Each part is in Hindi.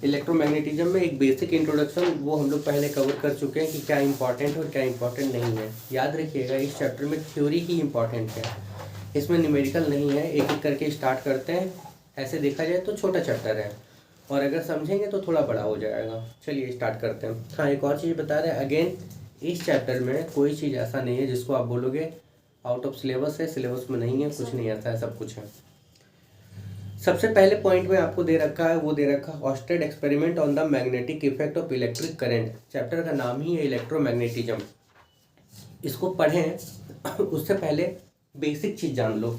इलेक्ट्रोमैग्नेटिज्म में एक बेसिक इंट्रोडक्शन वो हम लोग पहले कवर कर चुके हैं कि क्या इंपॉर्टेंट और क्या इंपॉर्टेंट नहीं है। याद रखिएगा इस चैप्टर में थ्योरी ही इंपॉर्टेंट है, इसमें न्यूमेरिकल नहीं है। एक एक करके स्टार्ट करते हैं। ऐसे देखा जाए तो छोटा चैप्टर है और अगर समझेंगे तो थोड़ा बड़ा हो जाएगा। चलिए स्टार्ट करते हैं। हाँ, एक और चीज़ बता रहे हैं, अगेन इस चैप्टर में कोई चीज़ ऐसा नहीं है जिसको आप बोलोगे आउट ऑफ सिलेबस है, सिलेबस में नहीं है, कुछ नहीं ऐसा है, सब कुछ है। सबसे पहले पॉइंट में आपको दे रखा है, वो दे रखा है Oersted experiment on the magnetic effect of electric current. Chapter का नाम ही है इलेक्ट्रोमैग्नेटिज्म। इसको पढ़ें उससे पहले बेसिक चीज़ जान लो,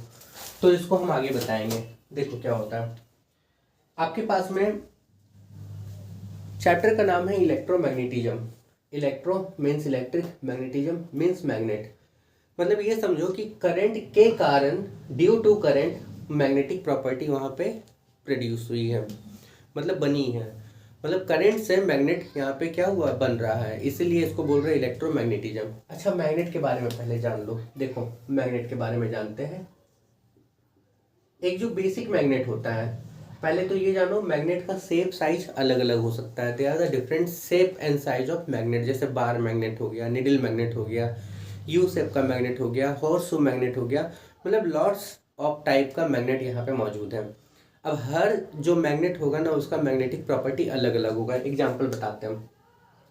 तो इसको हम आगे बताएंगे। देखो क्या होता है, आपके पास में चैप्टर का नाम है electromagnetism. Electro means electric, magnetism means magnet. मतलब ये समझो कि करंट के कारण, due to current, magnetic property वहाँ पे प्रोड्यूस हुई है, मतलब बनी है। मतलब करंट से मैग्नेट यहाँ पे क्या हुआ, बन रहा है, इसीलिए इसको बोल रहे हैं इलेक्ट्रोमैग्नेटिज्म। अच्छा, मैग्नेट के बारे में पहले जान लो। देखो मैग्नेट के बारे में जानते हैं। एक जो बेसिक मैग्नेट होता है, पहले तो ये जानो मैग्नेट का शेप साइज अलग अलग हो सकता है। They are the different shape and size of magnet. जैसे बार मैग्नेट हो गया, निडल मैग्नेट हो गया, यू शेप का मैग्नेट हो गया, हॉर्स शू मैग्नेट हो गया। मतलब लॉट्स ऑफ टाइप का मैग्नेट यहाँ पे मौजूद है। अब हर जो मैग्नेट होगा ना, उसका मैग्नेटिक प्रॉपर्टी अलग अलग होगा। एग्जाम्पल बताते हैं हम,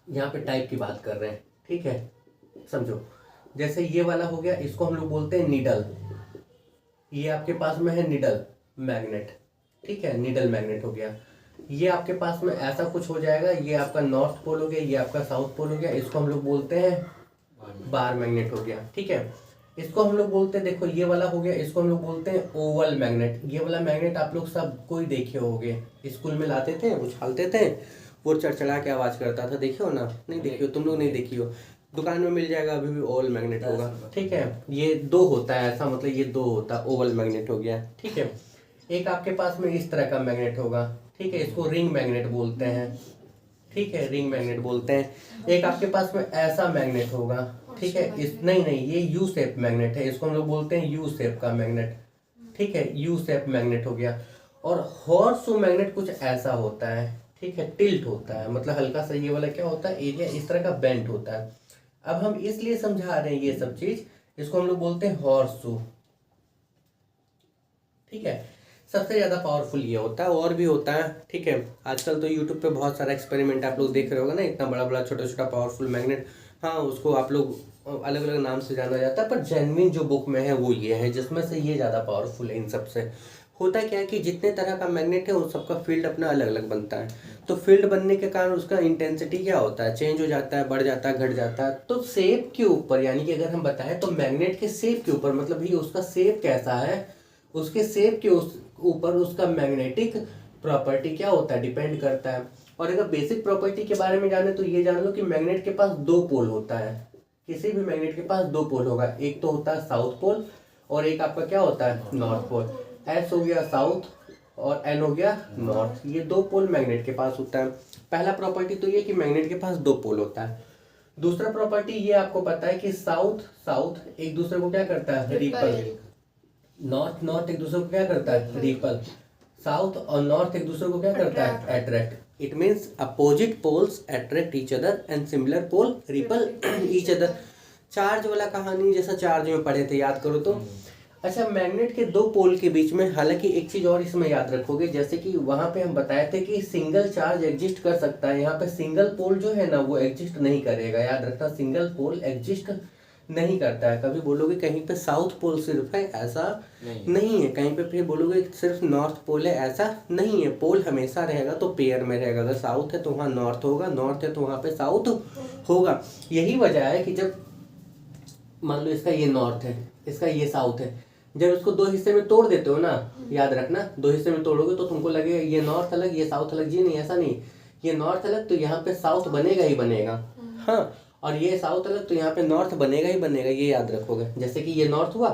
यहाँ पे टाइप की बात कर रहे हैं, ठीक है, समझो। जैसे ये वाला हो गया, इसको हम लोग बोलते हैं निडल। ये आपके पास में है निडल मैग्नेट, ठीक है, निडल मैग्नेट हो गया। ये आपके पास में ऐसा कुछ हो जाएगा, ये आपका नॉर्थ पोल हो गया, ये आपका साउथ पोल हो गया, इसको हम लोग बोलते हैं बार मैग्नेट हो गया, ठीक है। इसको हम लोग बोलते हैं, देखो ये वाला हो गया, इसको हम लोग बोलते हैं ओवल मैग्नेट। ये वाला मैग्नेट आप लोग सब कोई देखे होंगे, स्कूल में लाते थे, उछालते थे, वो चढ़चढ़ा के आवाज करता था, देखे हो ना? नहीं देखे हो, तुम लोग नहीं देखी हो, दुकान में मिल जाएगा, अभी भी ओवल मैग्नेट होगा, ठीक है। ये दो होता है ऐसा, मतलब ये दो होता है, ओवल मैग्नेट हो गया, ठीक है। एक आपके पास में इस तरह का मैग्नेट होगा, ठीक है, इसको रिंग मैग्नेट बोलते हैं, ठीक है, रिंग मैग्नेट बोलते हैं। एक आपके पास में ऐसा मैग्नेट होगा, ठीक है, इस नहीं, ये यू शेप मैग्नेट है, इसको हम लोग बोलते हैं यू शेप का मैग्नेट, ठीक है, यू शेप मैग्नेट हो गया। और हॉर्स शू मैग्नेट कुछ ऐसा होता है, ठीक है, टिल्ट होता है, मतलब हल्का सा ये वाला क्या होता है, एरिया इस तरह का बेंट होता है। अब हम इसलिए समझा रहे हैं ये सब चीज, इसको हम लोग बोलते हैं हॉर्स शू, ठीक है। सबसे ज़्यादा पावरफुल ये होता है, और भी होता है, ठीक है। आजकल तो यूट्यूब पे बहुत सारा एक्सपेरिमेंट आप लोग देख रहे होगे ना, इतना बड़ा बड़ा छोटा छोटा पावरफुल मैग्नेट। हाँ, उसको आप लोग अलग अलग नाम से जाना जाता है, पर जेन्युइन जो बुक में है वो ये है, जिसमें से ये ज़्यादा पावरफुल है इन सब से। होता क्या है कि जितने तरह का मैग्नेट है उन सबका फील्ड अपना अलग अलग बनता है। तो फील्ड बनने के कारण उसका इंटेंसिटी क्या होता है, चेंज हो जाता है, बढ़ जाता है, घट जाता है। तो शेप के ऊपर, यानी कि अगर हम बताएं तो मैग्नेट के शेप के ऊपर, मतलब ही उसका शेप कैसा है, उसके शेप के ऊपर उसका मैग्नेटिक प्रॉपर्टी क्या होता है, डिपेंड करता है। और अगर बेसिक प्रॉपर्टी के बारे में जाने तो ये जान लो कि मैग्नेट के पास दो पोल होता है। किसी भी मैग्नेट के पास दो पोल होगा, एक तो होता है साउथ पोल और एक आपका क्या होता है, नॉर्थ पोल। एस हो गया साउथ और एन हो गया नॉर्थ, ये दो पोल मैग्नेट के पास होता है। पहला प्रॉपर्टी तो ये कि मैग्नेट के पास दो पोल होता है। दूसरा प्रॉपर्टी ये आपको पता है कि साउथ साउथ एक दूसरे को क्या करता है, रिपल। नॉर्थ नॉर्थ एक दूसरे को क्या करता है, रिपल। साउथ और नॉर्थ एक दूसरे को क्या करता है, attract. It means opposite poles attract each other and similar pole repel each other. Charge वाला कहानी जैसा चार्ज में पढ़े थे, याद करो तो। अच्छा, मैग्नेट के दो पोल के बीच में, हालांकि एक चीज और इसमें याद रखोगे, जैसे कि वहां पे हम बताए थे कि सिंगल चार्ज एग्जिस्ट कर सकता है, यहाँ पे सिंगल पोल जो है ना वो एग्जिस्ट नहीं करेगा। याद रखना, सिंगल पोल एग्जिस्ट नहीं करता है। कभी बोलोगे कहीं पे साउथ पोल सिर्फ है, ऐसा नहीं है। कहीं पे फिर बोलोगे सिर्फ नॉर्थ पोल है, ऐसा नहीं है। पोल हमेशा रहेगा तो पेयर में रहेगा। अगर साउथ है तो वहाँ नॉर्थ होगा, नॉर्थ है तो वहाँ पे साउथ होगा। यही वजह है कि जब मान लो इसका ये नॉर्थ है, इसका ये साउथ है, जब इसको दो हिस्से में तोड़ देते हो ना, याद रखना, दो हिस्से में तोड़ोगे तो तुमको लगेगा ये नॉर्थ अलग ये साउथ अलग। जी नहीं, ऐसा नहीं। ये नॉर्थ अलग तो यहाँ पे साउथ बनेगा ही बनेगा, हाँ, और ये साउथ अलग तो यहाँ पे नॉर्थ बनेगा ही बनेगा। ये याद रखोगे, जैसे कि ये नॉर्थ हुआ,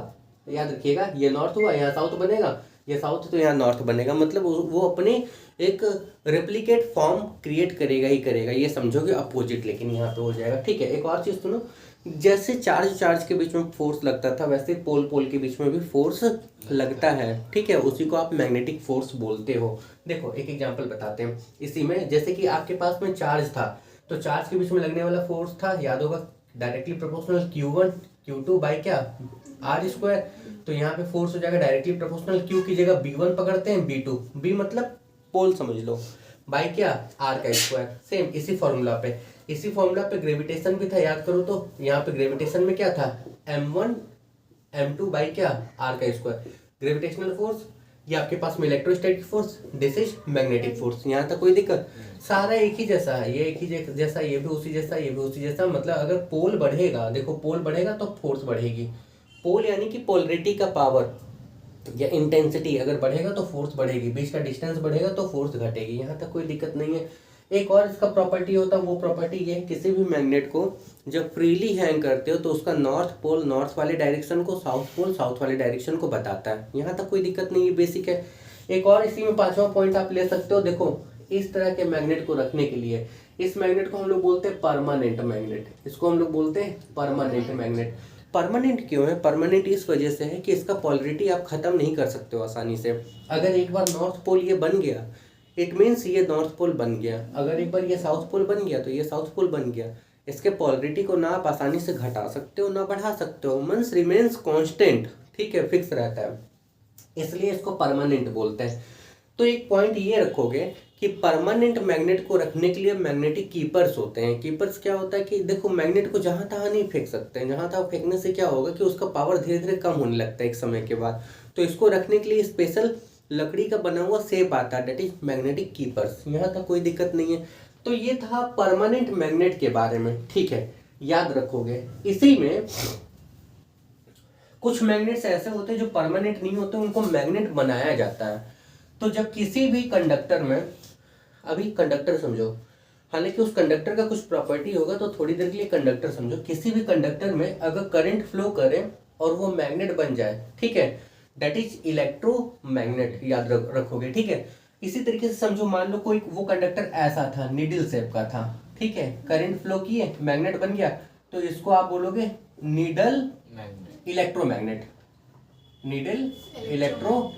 याद रखिएगा, ये नॉर्थ हुआ, यहाँ साउथ बनेगा, ये साउथ तो यहाँ नॉर्थ बनेगा। मतलब वो अपने एक रेप्लिकेट फॉर्म क्रिएट करेगा ही करेगा। ये समझोगे अपोजिट, लेकिन यहाँ पे हो जाएगा, ठीक है। एक और चीज़ सुनो, जैसे चार्ज चार्ज के बीच में फोर्स लगता था वैसे पोल पोल के बीच में भी फोर्स लगता है, ठीक है, उसी को आप मैग्नेटिक फोर्स बोलते हो। देखो एक एग्जांपल बताते हैं इसी में, जैसे कि आपके पास में चार्ज था तो चार्ज के बीच में लगने वाला फोर्स था, याद होगा, directly proportional Q1 Q2 by क्या आर स्क्वायर। तो यहाँ पे फोर्स हो जाएगा डायरेक्टली प्रोपोर्शनल Q की जगह B1 पकड़ते हैं, B2, B मतलब पोल समझ लो, बाई क्या आर का स्क्वायर। सेम इसी फॉर्मूला पे, इसी फॉर्मूला पे ग्रेविटेशन भी था, याद करो तो यहाँ पे ग्रेविटेशन में क्या था M1 M2 बाई क्या आर का स्क्वायर। ग्रेविटेशनल फोर्स ये आपके पास में electrostatic force, this is magnetic force. यहाँ तक कोई दिक्कत, सारा एक ही जैसा है, ये एक ही जैसा, ये भी उसी जैसा, ये भी उसी जैसा। मतलब अगर पोल बढ़ेगा, देखो पोल बढ़ेगा तो फोर्स बढ़ेगी, पोल यानी कि पोलरिटी का पावर या इंटेंसिटी अगर बढ़ेगा तो फोर्स बढ़ेगी, बीच का डिस्टेंस बढ़ेगा तो फोर्स घटेगी, यहाँ तक कोई दिक्कत नहीं है। एक और इसका प्रॉपर्टी होता है, वो प्रॉपर्टी ये है, किसी भी मैग्नेट को जब फ्रीली हैंग करते हो तो उसका नॉर्थ पोल नॉर्थ वाले डायरेक्शन को, साउथ पोल साउथ वाले डायरेक्शन को बताता है। यहाँ तक कोई दिक्कत नहीं है, बेसिक है। एक और इसी में पांचवा पॉइंट आप ले सकते हो। देखो इस तरह के मैग्नेट को रखने के लिए, इस मैग्नेट को हम लोग बोलते हैं परमानेंट मैग्नेट, इसको हम लोग बोलते हैं परमानेंट मैग्नेट। परमानेंट क्यों है? परमानेंट इस वजह से है कि इसका पोलरिटी आप खत्म नहीं कर सकते हो आसानी से। अगर एक बार नॉर्थ पोल ये बन गया, इट मीन्स ये नॉर्थ पोल बन गया, अगर एक बार ये साउथ पोल बन गया तो ये साउथ पोल बन गया। इसके पोलरिटी को ना आप आसानी से घटा सकते हो ना बढ़ा सकते हो, मीन्स रिमेन्स कांस्टेंट, ठीक है, फिक्स रहता है, इसलिए इसको परमानेंट बोलते हैं। तो एक पॉइंट ये रखोगे कि परमानेंट मैग्नेट को रखने के लिए मैग्नेटिक कीपर्स होते हैं। कीपर्स क्या होता है कि देखो मैग्नेट को जहाँ तहाँ नहीं फेंक सकते हैं, जहाँ तहाँ फेंकने से क्या होगा कि उसका पावर धीरे धीरे कम होने लगता है एक समय के बाद। तो इसको रखने के लिए स्पेशल लकड़ी का बना हुआ शेप आता है, डेट इज मैग्नेटिक कीपर्स। यहाँ तक कोई दिक्कत नहीं है। तो ये था परमानेंट मैग्नेट के बारे में, ठीक है, याद रखोगे। इसी में कुछ मैग्नेट्स ऐसे होते हैं जो परमानेंट नहीं होते, उनको मैग्नेट बनाया जाता है। तो जब किसी भी कंडक्टर में, अभी कंडक्टर समझो, हालांकि उस कंडक्टर का कुछ प्रॉपर्टी होगा तो थोड़ी देर के लिए कंडक्टर समझो। किसी भी कंडक्टर में अगर करंट फ्लो करे और वो मैग्नेट बन जाए, ठीक है, दैट इज इलेक्ट्रोमैग्नेट, याद रखोगे, ठीक है। इसी तरीके से समझो, मान लो कोई वो कंडक्टर ऐसा था, नीडल शेप का था, ठीक है, करंट फ्लो किए, मैग्नेट बन गया, तो इसको आप बोलोगे नीडल इलेक्ट्रोमैग्नेट, नीडल इलेक्ट्रोमैग्नेट।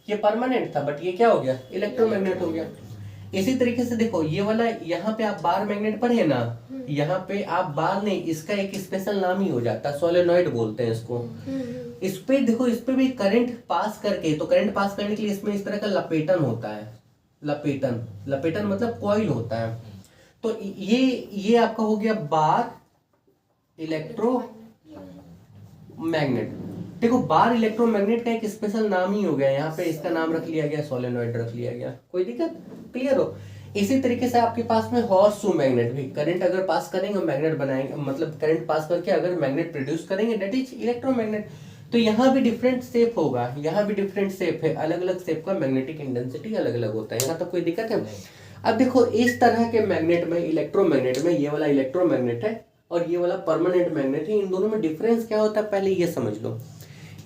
ये परमानेंट था बट ये क्या हो गया, इलेक्ट्रोमैग्नेट हो गया। इसी तरीके से देखो ये वाला, यहाँ पे आप बार मैग्नेट पढ़े ना, यहाँ पे आप बार नहीं, इसका एक स्पेशल नाम ही हो जाता है, सोलेनॉइड बोलते हैं इसको। इस पे देखो, इस पे भी करंट पास करके, तो करंट पास करने के लिए इसमें इस तरह का लपेटन होता है, लपेटन, लपेटन मतलब कॉइल होता है। तो ये आपका हो गया बार इलेक्ट्रोमैग्नेट। देखो बार इलेक्ट्रोमैग्नेट का एक स्पेशल नाम ही हो गया, यहाँ पे इसका नाम रख लिया गया, सोलेनॉइड रख लिया गया, कोई दिक्कत, क्लियर हो। इसी तरीके से आपके पास में हॉर्स शू मैग्नेट भी, करंट अगर पास करेंगे मैग्नेट बनाएंगे, मतलब करंट पास करके अगर मैग्नेट प्रोड्यूस करेंगे, दैट इज इलेक्ट्रोमैग्नेट। तो यहाँ भी डिफरेंट शेप होगा, यहाँ भी डिफरेंट शेप है, अलग अलग शेप का मैग्नेटिक इंटेंसिटी अलग अलग होता है, यहाँ तक कोई दिक्कत है। अब देखो इस तरह के मैग्नेट में, इलेक्ट्रोमैग्नेट में, ये वाला इलेक्ट्रोमैग्नेट है और ये वाला परमानेंट मैग्नेट है, इन दोनों में डिफरेंस क्या होता है पहले ये समझ लो।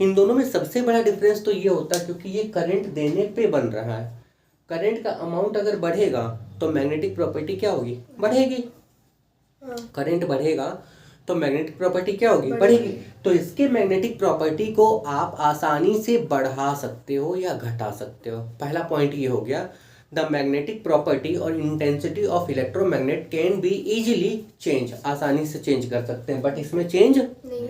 इन दोनों में सबसे बड़ा डिफरेंस तो ये होता है क्योंकि ये करंट देने पे बन रहा है, करंट का अमाउंट अगर बढ़ेगा तो मैग्नेटिक प्रॉपर्टी क्या होगी, बढ़ेगी। करंट बढ़ेगा तो मैग्नेटिक प्रॉपर्टी क्या होगी, बढ़ेगी। तो इसके मैग्नेटिक प्रॉपर्टी को आप आसानी से बढ़ा सकते हो या घटा सकते हो। पहला पॉइंट ये हो गया, द मैग्नेटिक प्रॉपर्टी और intensity of electromagnet can be easily change, आसानी से चेंज कर सकते हैं, बट इसमें चेंज नहीं।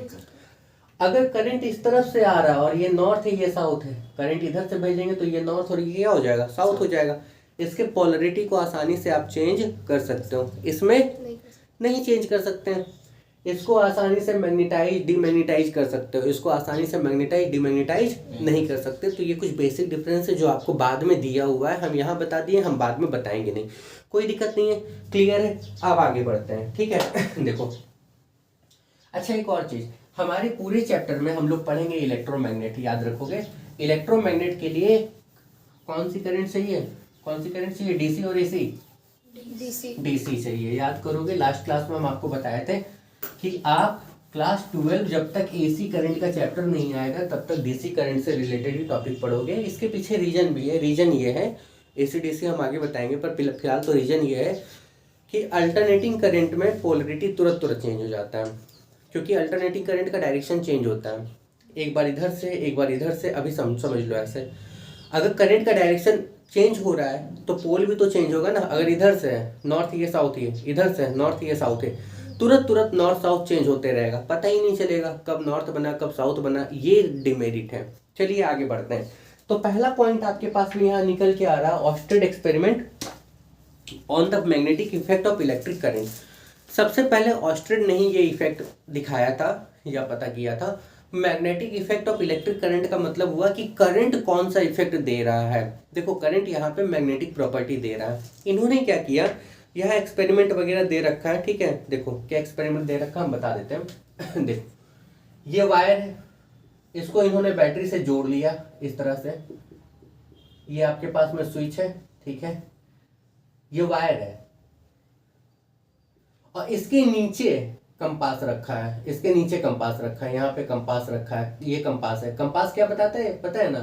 अगर करंट इस तरफ से आ रहा है और ये नॉर्थ है ये साउथ है, करंट इधर से भेजेंगे तो ये नॉर्थ और ये क्या हो जाएगा, साउथ हो जाएगा। इसके पोलरिटी को आसानी से आप चेंज कर सकते हो, इसमें नहीं चेंज कर सकते हैं। इसको आसानी से मैग्नेटाइज डीमैग्नेटाइज कर सकते हो, इसको आसानी से मैग्नेटाइज डीमैग्नेटाइज नहीं कर सकते। तो ये कुछ बेसिक डिफरेंस है जो आपको बाद में दिया हुआ है, हम यहाँ बता दिए, हम बाद में बताएंगे नहीं, कोई दिक्कत नहीं है, क्लियर है। अब आगे बढ़ते हैं, ठीक है। देखो अच्छा एक और चीज, हमारे पूरे चैप्टर में हम लोग पढ़ेंगे इलेक्ट्रोमैग्नेट, याद रखोगे। इलेक्ट्रोमैग्नेट के लिए कौन सी करंट चाहिए, कौन सी करंट चाहिए, डीसी और एसी, डीसी चाहिए, याद करोगे। लास्ट क्लास में हम आपको बताए थे कि आप क्लास 12 जब तक एसी करंट का चैप्टर नहीं आएगा तब तक डीसी करंट से रिलेटेड ही टॉपिक पढ़ोगे। इसके पीछे रीजन भी है, रीजन ये है, एसी डीसी हम आगे बताएंगे, पर फिलहाल तो रीजन ये है कि अल्टरनेटिंग करंट में पोलरिटी तुरंत तुरंत चेंज हो जाता है, क्योंकि अल्टरनेटिंग करंट का डायरेक्शन चेंज होता है, एक बार इधर से एक बार इधर से। अभी समझ लो ऐसे, अगर करंट का डायरेक्शन चेंज हो रहा है तो पोल भी तो चेंज होगा ना। अगर इधर से है नॉर्थ ये साउथ ये, इधर से नॉर्थ ये साउथ है, तुरंत तुरंत नॉर्थ साउथ चेंज होते रहेगा, पता ही नहीं चलेगा कब नॉर्थ बना कब साउथ बना, ये डिमेरिट है। चलिए आगे बढ़ते हैं। तो पहला पॉइंट आपके पास में यहाँ निकल के आ रहा है, Oersted experiment on the magnetic effect of electric current. सबसे पहले ऑस्टेड ने ही ये इफेक्ट दिखाया था या पता किया था। Magnetic effect of electric current का मतलब हुआ कि करंट कौन सा इफेक्ट दे रहा है। देखो करंट यहाँ पे मैग्नेटिक प्रॉपर्टी दे रहा है। इन्होंने क्या किया, यह एक्सपेरिमेंट वगैरह दे रखा है, ठीक है। देखो क्या एक्सपेरिमेंट दे रखा है हम बता देते हैं। देखो ये वायर है, इसको इन्होंने बैटरी से जोड़ लिया इस तरह से, ये आपके पास में स्विच है, ठीक है, ये वायर है और इसके नीचे कंपास रखा है, इसके नीचे कंपास रखा है, यहाँ पे कंपास रखा है, ये कंपास है। कंपास क्या बताता है पता है ना,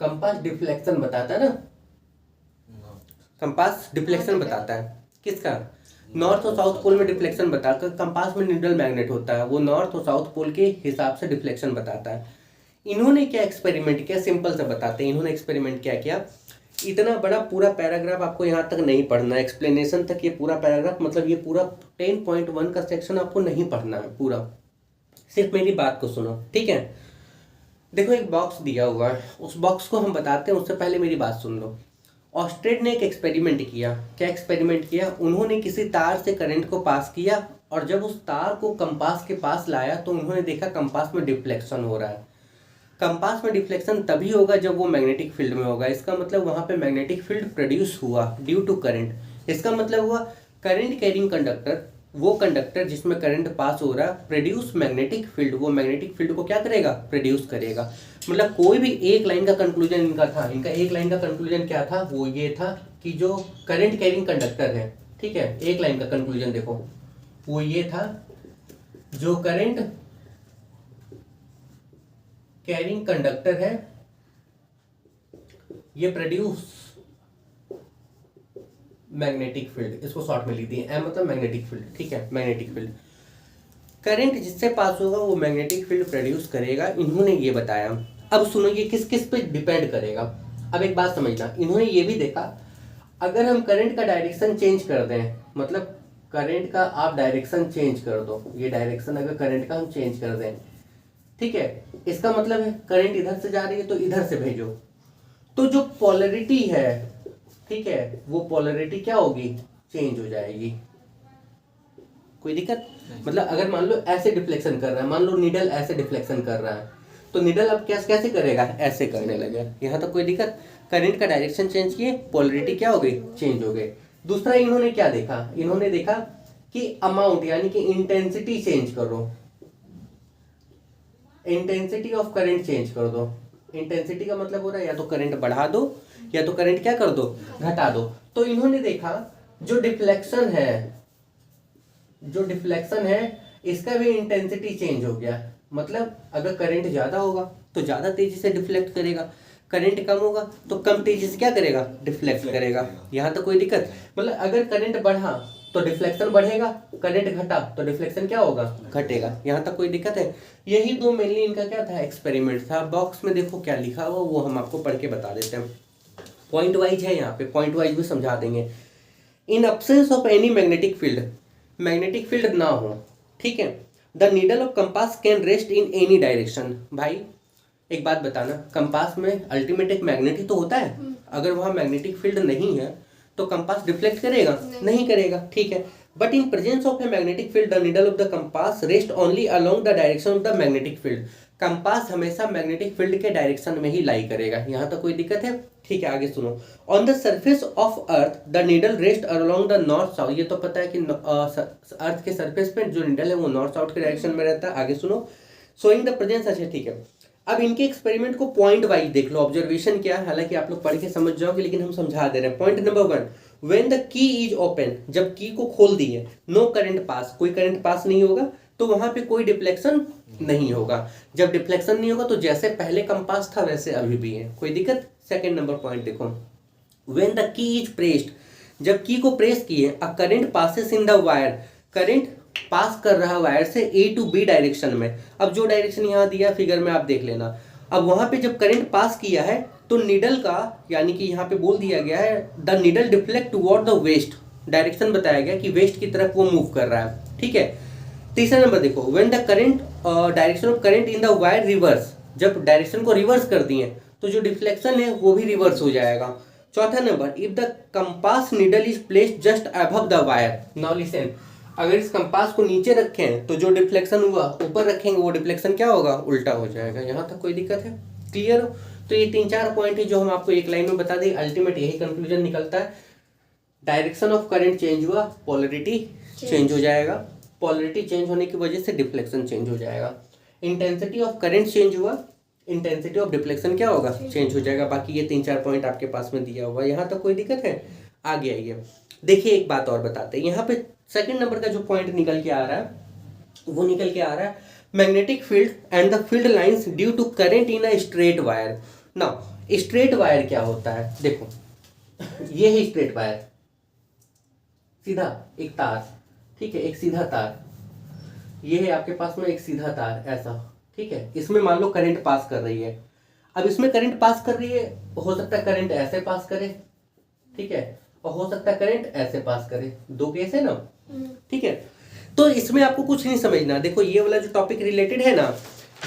कंपास डिफ्लेक्शन बताता है ना, कंपास डिफ्लेक्शन बताता है किसका, नॉर्थ और साउथ पोल में डिफ्लेक्शन बताकर। कंपास में नीडल मैग्नेट होता है, वो नॉर्थ और साउथ पोल के हिसाब से डिफ्लेक्शन बताता है। इन्होंने क्या एक्सपेरिमेंट किया, सिंपल से बताते हैं। इन्होंने एक्सपेरिमेंट क्या किया, इतना बड़ा पूरा पैराग्राफ आपको यहाँ तक नहीं पढ़ना है, एक्सप्लेनेशन तक ये पूरा पैराग्राफ, मतलब ये पूरा 10.1 का सेक्शन आपको नहीं पढ़ना है पूरा, सिर्फ मेरी बात को सुनो, ठीक है। देखो एक बॉक्स दिया हुआ है, उस बॉक्स को हम बताते हैं, उससे पहले मेरी बात सुन लो। ऑस्टेड ने एक एक्सपेरिमेंट किया। क्या एक्सपेरिमेंट किया, उन्होंने किसी तार से करंट को पास किया और जब उस तार को कंपास के पास लाया तो उन्होंने देखा कंपास में डिफ्लेक्शन हो रहा है। कंपास में डिफ्लेक्शन तभी होगा जब वो मैग्नेटिक फील्ड में होगा, इसका मतलब वहाँ पे मैग्नेटिक फील्ड प्रोड्यूस हुआ ड्यू टू करंट। इसका मतलब हुआ करंट कैरिंग कंडक्टर, वो कंडक्टर जिसमें करंट पास हो रहा है, प्रोड्यूस मैग्नेटिक फील्ड, वो मैग्नेटिक फील्ड को क्या करेगा, प्रोड्यूस करेगा। मतलब कोई भी एक लाइन का कंक्लूजन इनका था, इनका एक लाइन का कंक्लूजन क्या था, वो ये था कि जो करंट कैरिंग कंडक्टर है, ठीक है, एक लाइन का कंक्लूजन देखो वो ये था, जो करंट कैरिंग कंडक्टर है ये प्रोड्यूस मैग्नेटिक फील्ड, इसको शॉर्ट में लिख दिए, एम मतलब मैग्नेटिक फील्ड, ठीक है, मैग्नेटिक फील्ड। करंट जिससे पास होगा वो मैग्नेटिक फील्ड प्रोड्यूस करेगा, इन्होंने ये बताया। अब सुनो ये किस किस पे डिपेंड करेगा। अब एक बात समझना, इन्होंने ये भी देखा अगर हम करंट का डायरेक्शन चेंज कर दें, मतलब करंट का आप डायरेक्शन चेंज कर दो, ये डायरेक्शन अगर करंट का हम चेंज कर दें, ठीक है, इसका मतलब है करंट इधर से जा रही है तो इधर से भेजो, तो जो पोलरिटी है, ठीक है, वो पोलरिटी क्या होगी, चेंज हो जाएगी। कोई दिक्कत, मतलब अगर मान लो ऐसे डिफ्लेक्शन कर रहा है, मान लो नीडल ऐसे डिफ्लेक्शन कर रहा है, तो नीडल अब कैसे करेगा, ऐसे करने लगे, यहाँ तक कोई दिक्कत। करंट का डायरेक्शन चेंज किए, पोलरिटी क्या हो गई, चेंज हो गई। दूसरा इन्होंने क्या देखा, इन्होंने देखा कि अमाउंट यानी कि इंटेंसिटी चेंज करो, इंटेंसिटी ऑफ करंट चेंज कर दो। इंटेंसिटी का मतलब हो रहा है या तो करंट बढ़ा दो या तो करंट क्या कर दो, घटा दो। तो इन्होंने देखा जो डिफ्लेक्शन है इसका भी इंटेंसिटी चेंज हो गया। मतलब अगर करंट ज्यादा होगा तो ज्यादा तेजी से डिफ्लेक्ट करेगा, करंट कम होगा तो कम तेजी से क्या करेगा, डिफ्लेक्ट करेगा। यहाँ तो कोई दिक्कत, मतलब अगर करंट बढ़ा तो डिफ्लेक्शन बढ़ेगा, करंट घटा तो डिफ्लेक्शन क्या होगा, घटेगा। यहाँ तक कोई दिक्कत है। यही दो मेनली इनका क्या था, एक्सपेरिमेंट था। बॉक्स में देखो क्या लिखा हुआ, वो हम आपको पढ़ के बता देते हैं। पॉइंट वाइज है, यहाँ पे पॉइंट वाइज भी समझा देंगे। इन absence of any magnetic field ना हो, ठीक है, the needle of compass can rest in any direction. भाई एक बात बताना, कंपास में अल्टीमेट एक मैग्नेट ही तो होता है, अगर वहाँ मैग्नेटिक फील्ड नहीं है तो कंपास डिफ्लेक्ट करेगा, नहीं करेगा, ठीक है। But in presence of a magnetic field the needle of the compass rest only along the direction of the magnetic field. Compass हमेशा मैग्नेटिक फील्ड के डायरेक्शन में ही लाई करेगा। यहाँ तक कोई दिक्कत है, ठीक है, आगे सुनो। On the surface of earth the needle rest along the north south. ये तो पता है कि अर्थ के सरफेस पे जो नीडल है वो नॉर्थ साउथ के डायरेक्शन में रहता है। आगे सुनो, शोइंग द प्रेजेंस, अच्छा ठीक है। अब इनके एक्सपेरिमेंट को पॉइंट वाइज देख लो, ऑब्जर्वेशन क्या है, हालांकि आप लोग पढ़ के समझ जाओगे लेकिन हम समझा दे रहे हैं। Point number 1, when the key is open, जब की को खोल दिए, नो करंट पास, कोई करंट पास नहीं होगा तो वहां पे कोई डिफ्लेक्शन नहीं होगा। जब डिफ्लेक्शन नहीं होगा तो जैसे पहले कंपास था वैसे अभी भी है, कोई दिक्कत। सेकंड नंबर पॉइंट देखो, when the key is pressed, जब की को प्रेस किए, a current passes in the wire, current pass कर रहा वायर से ए टू बी डायरेक्शन में। अब जो डायरेक्शन यहाँ दिया फिगर में आप देख लेना। अब वहां पे जब करंट पास किया है तो निडल का, यानी कि यहाँ पे बोल दिया गया है the needle deflect toward the west, direction बताया गया कि वेस्ट की तरफ वो मूव कर रहा है, ठीक है। तीसरा नंबर देखो, when the current direction of current in the wire reverse, जब डायरेक्शन को रिवर्स कर दिए तो जो डिफ्लेक्शन है वो भी रिवर्स हो जाएगा। चौथा number, if the compass needle is placed just above the wire, now listen, अगर इस कंपास को नीचे रखें तो जो डिफ्लेक्शन हुआ ऊपर रखेंगे वो डिफ्लेक्शन क्या होगा, उल्टा हो जाएगा। यहाँ तक कोई दिक्कत है, क्लियर हो? तो ये 3-4 पॉइंट है जो हम आपको एक लाइन में बता दें, अल्टीमेट यही कंक्लूजन निकलता है। डायरेक्शन ऑफ करंट चेंज हुआ, पोलरिटी चेंज हो जाएगा, पोलरिटी चेंज होने की वजह से डिफ्लेक्शन चेंज हो जाएगा। इंटेंसिटी ऑफ करंट चेंज हुआ, इंटेंसिटी ऑफ डिफ्लेक्शन क्या होगा, चेंज हो जाएगा। बाकी ये 3-4 पॉइंट आपके पास में दिया हुआ है। यहाँ तक कोई दिक्कत है? आगे आइए, देखिए एक बात और बताते हैं। यहाँ पे सेकंड नंबर का जो पॉइंट निकल के आ रहा है वो निकल के आ रहा है magnetic field and the field lines due to current in a straight wire. Now straight wire क्या होता है, देखो ये है स्ट्रेट वायर, सीधा एक तार, ठीक है, एक सीधा तार, ये है आपके पास में एक सीधा तार ऐसा, ठीक है। इसमें मान लो करंट पास कर रही है। अब इसमें करंट पास कर रही है, हो सकता है करंट ऐसे पास करे, ठीक है, और हो सकता है करंट ऐसे पास करे, दो केस है ना, ठीक है। तो इसमें आपको कुछ नहीं समझना। देखो ये वाला जो टॉपिक रिलेटेड है ना,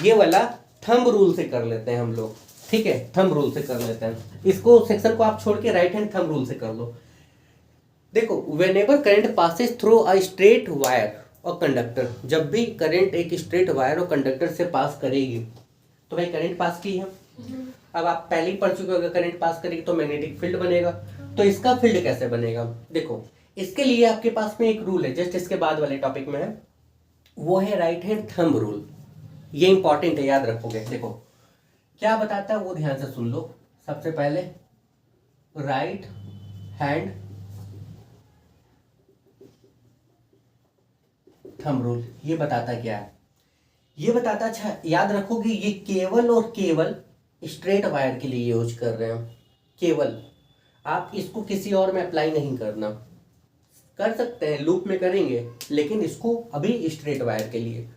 ये वाला थंब रूल से कर लेते हैं हम लोग, ठीक है, थंब रूल से कर लेते हैं। इसको सेक्शन को आप छोड़ के राइट हैंड थंब रूल से कर लो। देखो, whenever current passes through a straight wire और कंडक्टर, जब भी करंट एक स्ट्रेट वायर और कंडक्टर से पास करेगी तो भाई करंट पास की है। अब आप पहले ही पढ़ चुके हो, अगर करंट पास करेगी तो मैग्नेटिक फील्ड बनेगा। तो इसका फील्ड कैसे बनेगा, देखो इसके लिए आपके पास में एक रूल है, जस्ट इसके बाद वाले टॉपिक में है, वो है राइट हैंड थंब रूल। ये इंपॉर्टेंट है, याद रखोगे। देखो क्या बताता है वो ध्यान से सुन लो। सबसे पहले राइट हैंड थंब रूल, ये बताता क्या है, ये बताता, अच्छा याद रखोगे, ये केवल और केवल स्ट्रेट वायर के लिए यूज कर रहे हैं, केवल। आप इसको किसी और में अप्लाई नहीं करना, कर सकते हैं लूप में करेंगे, लेकिन इसको अभी स्ट्रेट वायर के लिए।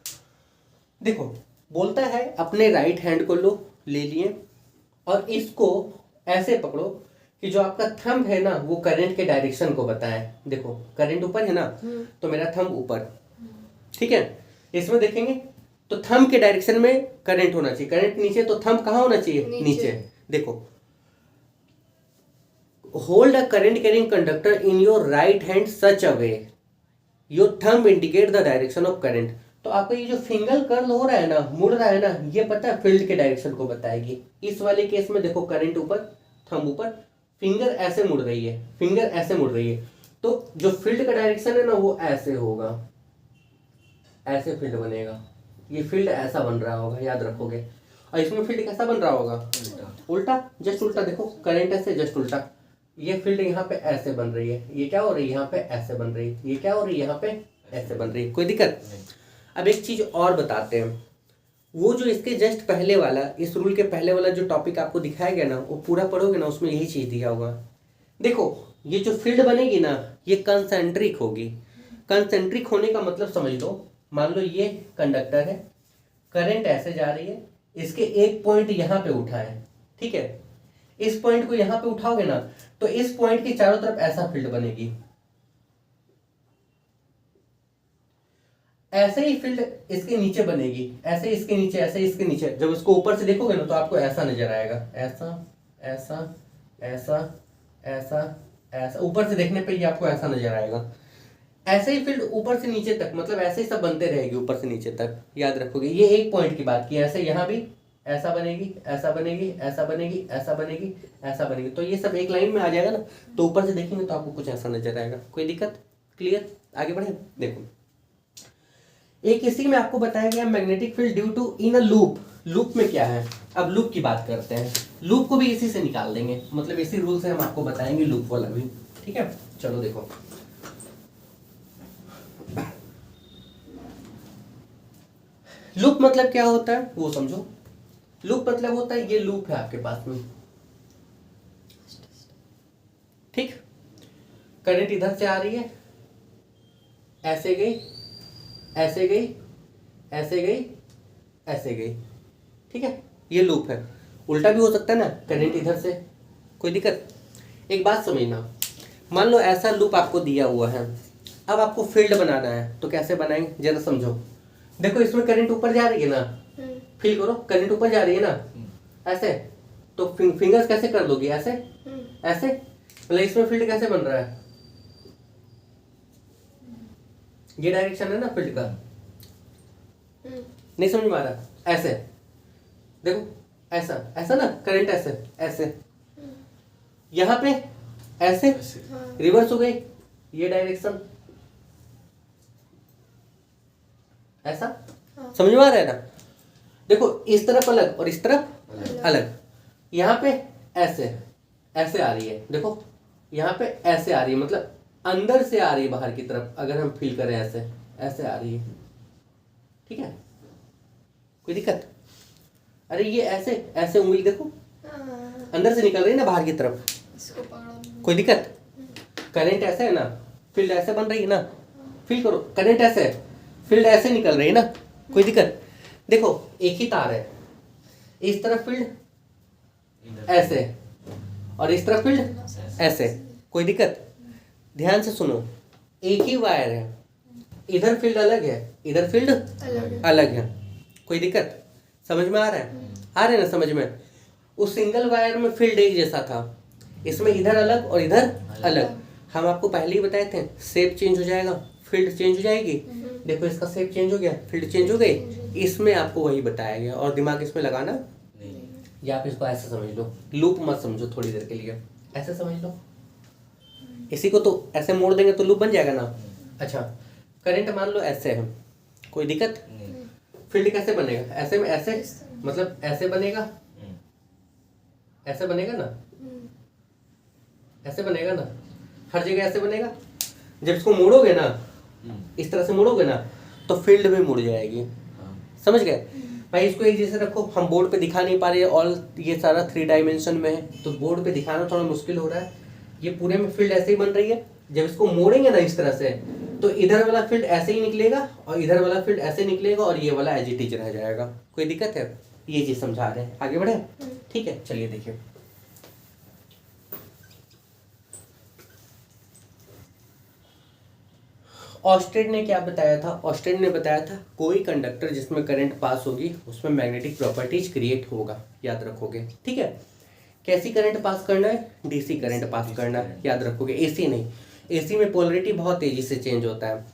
देखो बोलता है अपने राइट हैंड को लो, ले लिए, और इसको ऐसे पकड़ो कि जो आपका थंब है ना वो करंट के डायरेक्शन को बताए। देखो करंट ऊपर है ना, तो मेरा थंब ऊपर, ठीक है। इसमें देखेंगे तो थंब के डायरेक्शन में करंट होना चाहिए, करंट नीचे तो थंब कहाँ होना चाहिए, नीचे। देखो, hold a current carrying conductor in your right hand such a way your thumb indicate the direction of current. तो आपका ये जो फिंगर कर्ल हो रहा है ना, मुड़ रहा है ना, ये पता है फील्ड के डायरेक्शन को बताएगी। इस वाले केस में देखो करंट ऊपर, थंब ऊपर, फिंगर ऐसे मुड़ रही है, फिंगर ऐसे मुड़ रही है, तो जो फील्ड का डायरेक्शन है ना वो ऐसे होगा, ऐसे फील्ड बनेगा। ये फील्ड ऐसा बन रहा होगा, याद रखोगे। और इसमें फील्ड कैसा बन रहा होगा, उल्टा, जस्ट उल्टा। देखो करंट ऐसे, जस्ट उल्टा। ये फील्ड यहाँ पे ऐसे बन रही है, ये क्या हो रही है, यहाँ पे ऐसे बन रही है, ये क्या हो रही है, यहाँ पे ऐसे बन रही है। कोई दिक्कत? अब एक चीज और बताते हैं, वो जो इसके जस्ट पहले वाला, इस रूल के पहले वाला जो टॉपिक आपको दिखाया गया ना, वो पूरा पढ़ोगे ना, उसमें यही चीज दिया होगा। देखो ये जो फील्ड बनेगी ना, ये कंसेंट्रिक होगी। कंसेंट्रिक होने का मतलब समझ लो, मान लो ये कंडक्टर है, करंट ऐसे जा रही है, इसके एक पॉइंट यहाँ पे उठा है, ठीक है। इस पॉइंट को यहाँ पे उठाओगे ना, तो इस पॉइंट के चारों तरफ ऐसा फील्ड बनेगी, ऐसे ही फील्ड इसके नीचे बनेगी, ऐसे इसके नीचे, ऐसे इसके नीचे। जब इसको ऊपर से देखोगे ना तो आपको ऐसा नजर आएगा, ऐसा ऐसा ऐसा ऐसा ऐसा, ऊपर से देखने पे ये आपको ऐसा नजर आएगा। ऐसे ही फील्ड ऊपर से नीचे तक, मतलब ऐसे ही सब बनते रहेगी ऊपर से नीचे तक, याद रखोगे। ये एक पॉइंट की बात की, ऐसे यहाँ भी ऐसा बनेगी, ऐसा बनेगी, ऐसा बनेगी, ऐसा बनेगी, ऐसा बनेगी। तो ये सब एक लाइन में आ जाएगा ना, तो ऊपर से देखेंगे तो आपको कुछ ऐसा नजर आएगा। कोई दिक्कत? क्लियर? आगे बढ़े। देखो एक इसी में आपको बताया गया magnetic field due to in a loop. Loop में क्या है, अब लूप की बात करते हैं। लूप को भी इसी से निकाल देंगे, मतलब इसी रूल से हम आपको बताएंगे लूप वाला भी, ठीक है। चलो देखो, लूप मतलब क्या होता है वो समझो। लूप मतलब होता है, ये लूप है आपके पास में, ठीक। करंट इधर से आ रही है, ऐसे गई, ऐसे गई, ऐसे गई, ऐसे गई, ठीक है, ये लूप है। उल्टा भी हो सकता है ना, करंट इधर से, कोई दिक्कत। एक बात समझना, मान लो ऐसा लूप आपको दिया हुआ है, अब आपको फील्ड बनाना है, तो कैसे बनाएंगे जरा समझो। देखो इसमें करंट ऊपर जा रही है ना, फील करो, करंट ऊपर जा रही है ना, ऐसे, तो फिंगर्स कैसे कर दोगे, ऐसे, ऐसे, मतलब इसमें फील्ड कैसे बन रहा है, ये डायरेक्शन है ना फील्ड का, नहीं समझ में आ रहा, ऐसे देखो, ऐसा ऐसा ना, करंट ऐसे ऐसे, यहाँ पे ऐसे रिवर्स हो गई, ये डायरेक्शन ऐसा, समझ में आ रहा है ना। देखो इस तरफ अलग और इस तरफ अलग, यहाँ पे ऐसे ऐसे आ रही है, देखो यहाँ पे ऐसे आ रही है, मतलब अंदर से आ रही है बाहर की तरफ, अगर हम फील करें ऐसे ऐसे आ रही है, ठीक है, कोई दिक्कत। अरे ये ऐसे ऐसे उंगली देखो, अंदर से निकल रही है ना बाहर की तरफ, कोई दिक्कत। करंट ऐसे है ना, फील्ड ऐसे बन रही है ना, फील करो, करंट ऐसे, फील्ड ऐसे निकल रही है ना, कोई दिक्कत। देखो एक ही तार है, इस तरफ फील्ड ऐसे और इस तरफ फील्ड ऐसे, कोई दिक्कत। ध्यान से सुनो, एक ही वायर है, इधर फील्ड अलग है, इधर फील्ड अलग है, कोई दिक्कत, समझ में आ रहा है, आ रहा है ना समझ में। उस सिंगल वायर में फील्ड एक जैसा था, इसमें इधर अलग और इधर अलग। हम आपको पहले ही बताए थे, शेप चेंज हो जाएगा, फील्ड चेंज हो जाएगी। देखो इसका शेप चेंज हो गया, फील्ड चेंज हो गई, इसमें आपको वही बताया गया, और दिमाग इसमें लगाना नहीं, या आप इसको ऐसे समझ लो, लूप मत समझो थोड़ी देर के लिए, ऐसे समझ लो। इसी को तो ऐसे मोड़ देंगे तो लूप बन जाएगा ना। अच्छा, करंट मान लो ऐसे है, कोई दिक्कत। फील्ड कैसे बनेगा, ऐसे में ऐसे, मतलब ऐसे बनेगा, ऐसे बनेगा ना, ऐसे बनेगा ना, हर जगह ऐसे बनेगा। जब इसको मोड़ोगे ना, इस तरह से मोड़ोगे ना, तो फील्ड में मुड़ जाएगी, समझ गए भाई। इसको एक जैसे रखो, हम बोर्ड पे दिखा नहीं पा रहे, और ये सारा 3 डायमेंशन में है, तो बोर्ड पे दिखाना थोड़ा मुश्किल हो रहा है। ये पूरे में फील्ड ऐसे ही बन रही है, जब इसको मोड़ेंगे ना इस तरह से, तो इधर वाला फील्ड ऐसे ही निकलेगा और इधर वाला फील्ड ऐसे निकलेगा, और ये वाला एज इट इज रह जाएगा। कोई दिक्कत है, ये चीज समझा रहे हैं, आगे बढ़े, ठीक है। चलिए देखिए, ऑस्टेड ने क्या बताया था, ऑस्टेड ने बताया था कोई कंडक्टर जिसमें करंट पास होगी उसमें मैग्नेटिक प्रॉपर्टीज क्रिएट होगा, याद रखोगे, ठीक है। कैसी करंट पास करना है, डीसी करंट पास करना है, याद रखोगे, एसी नहीं। एसी में पोलरिटी बहुत तेजी से चेंज होता है।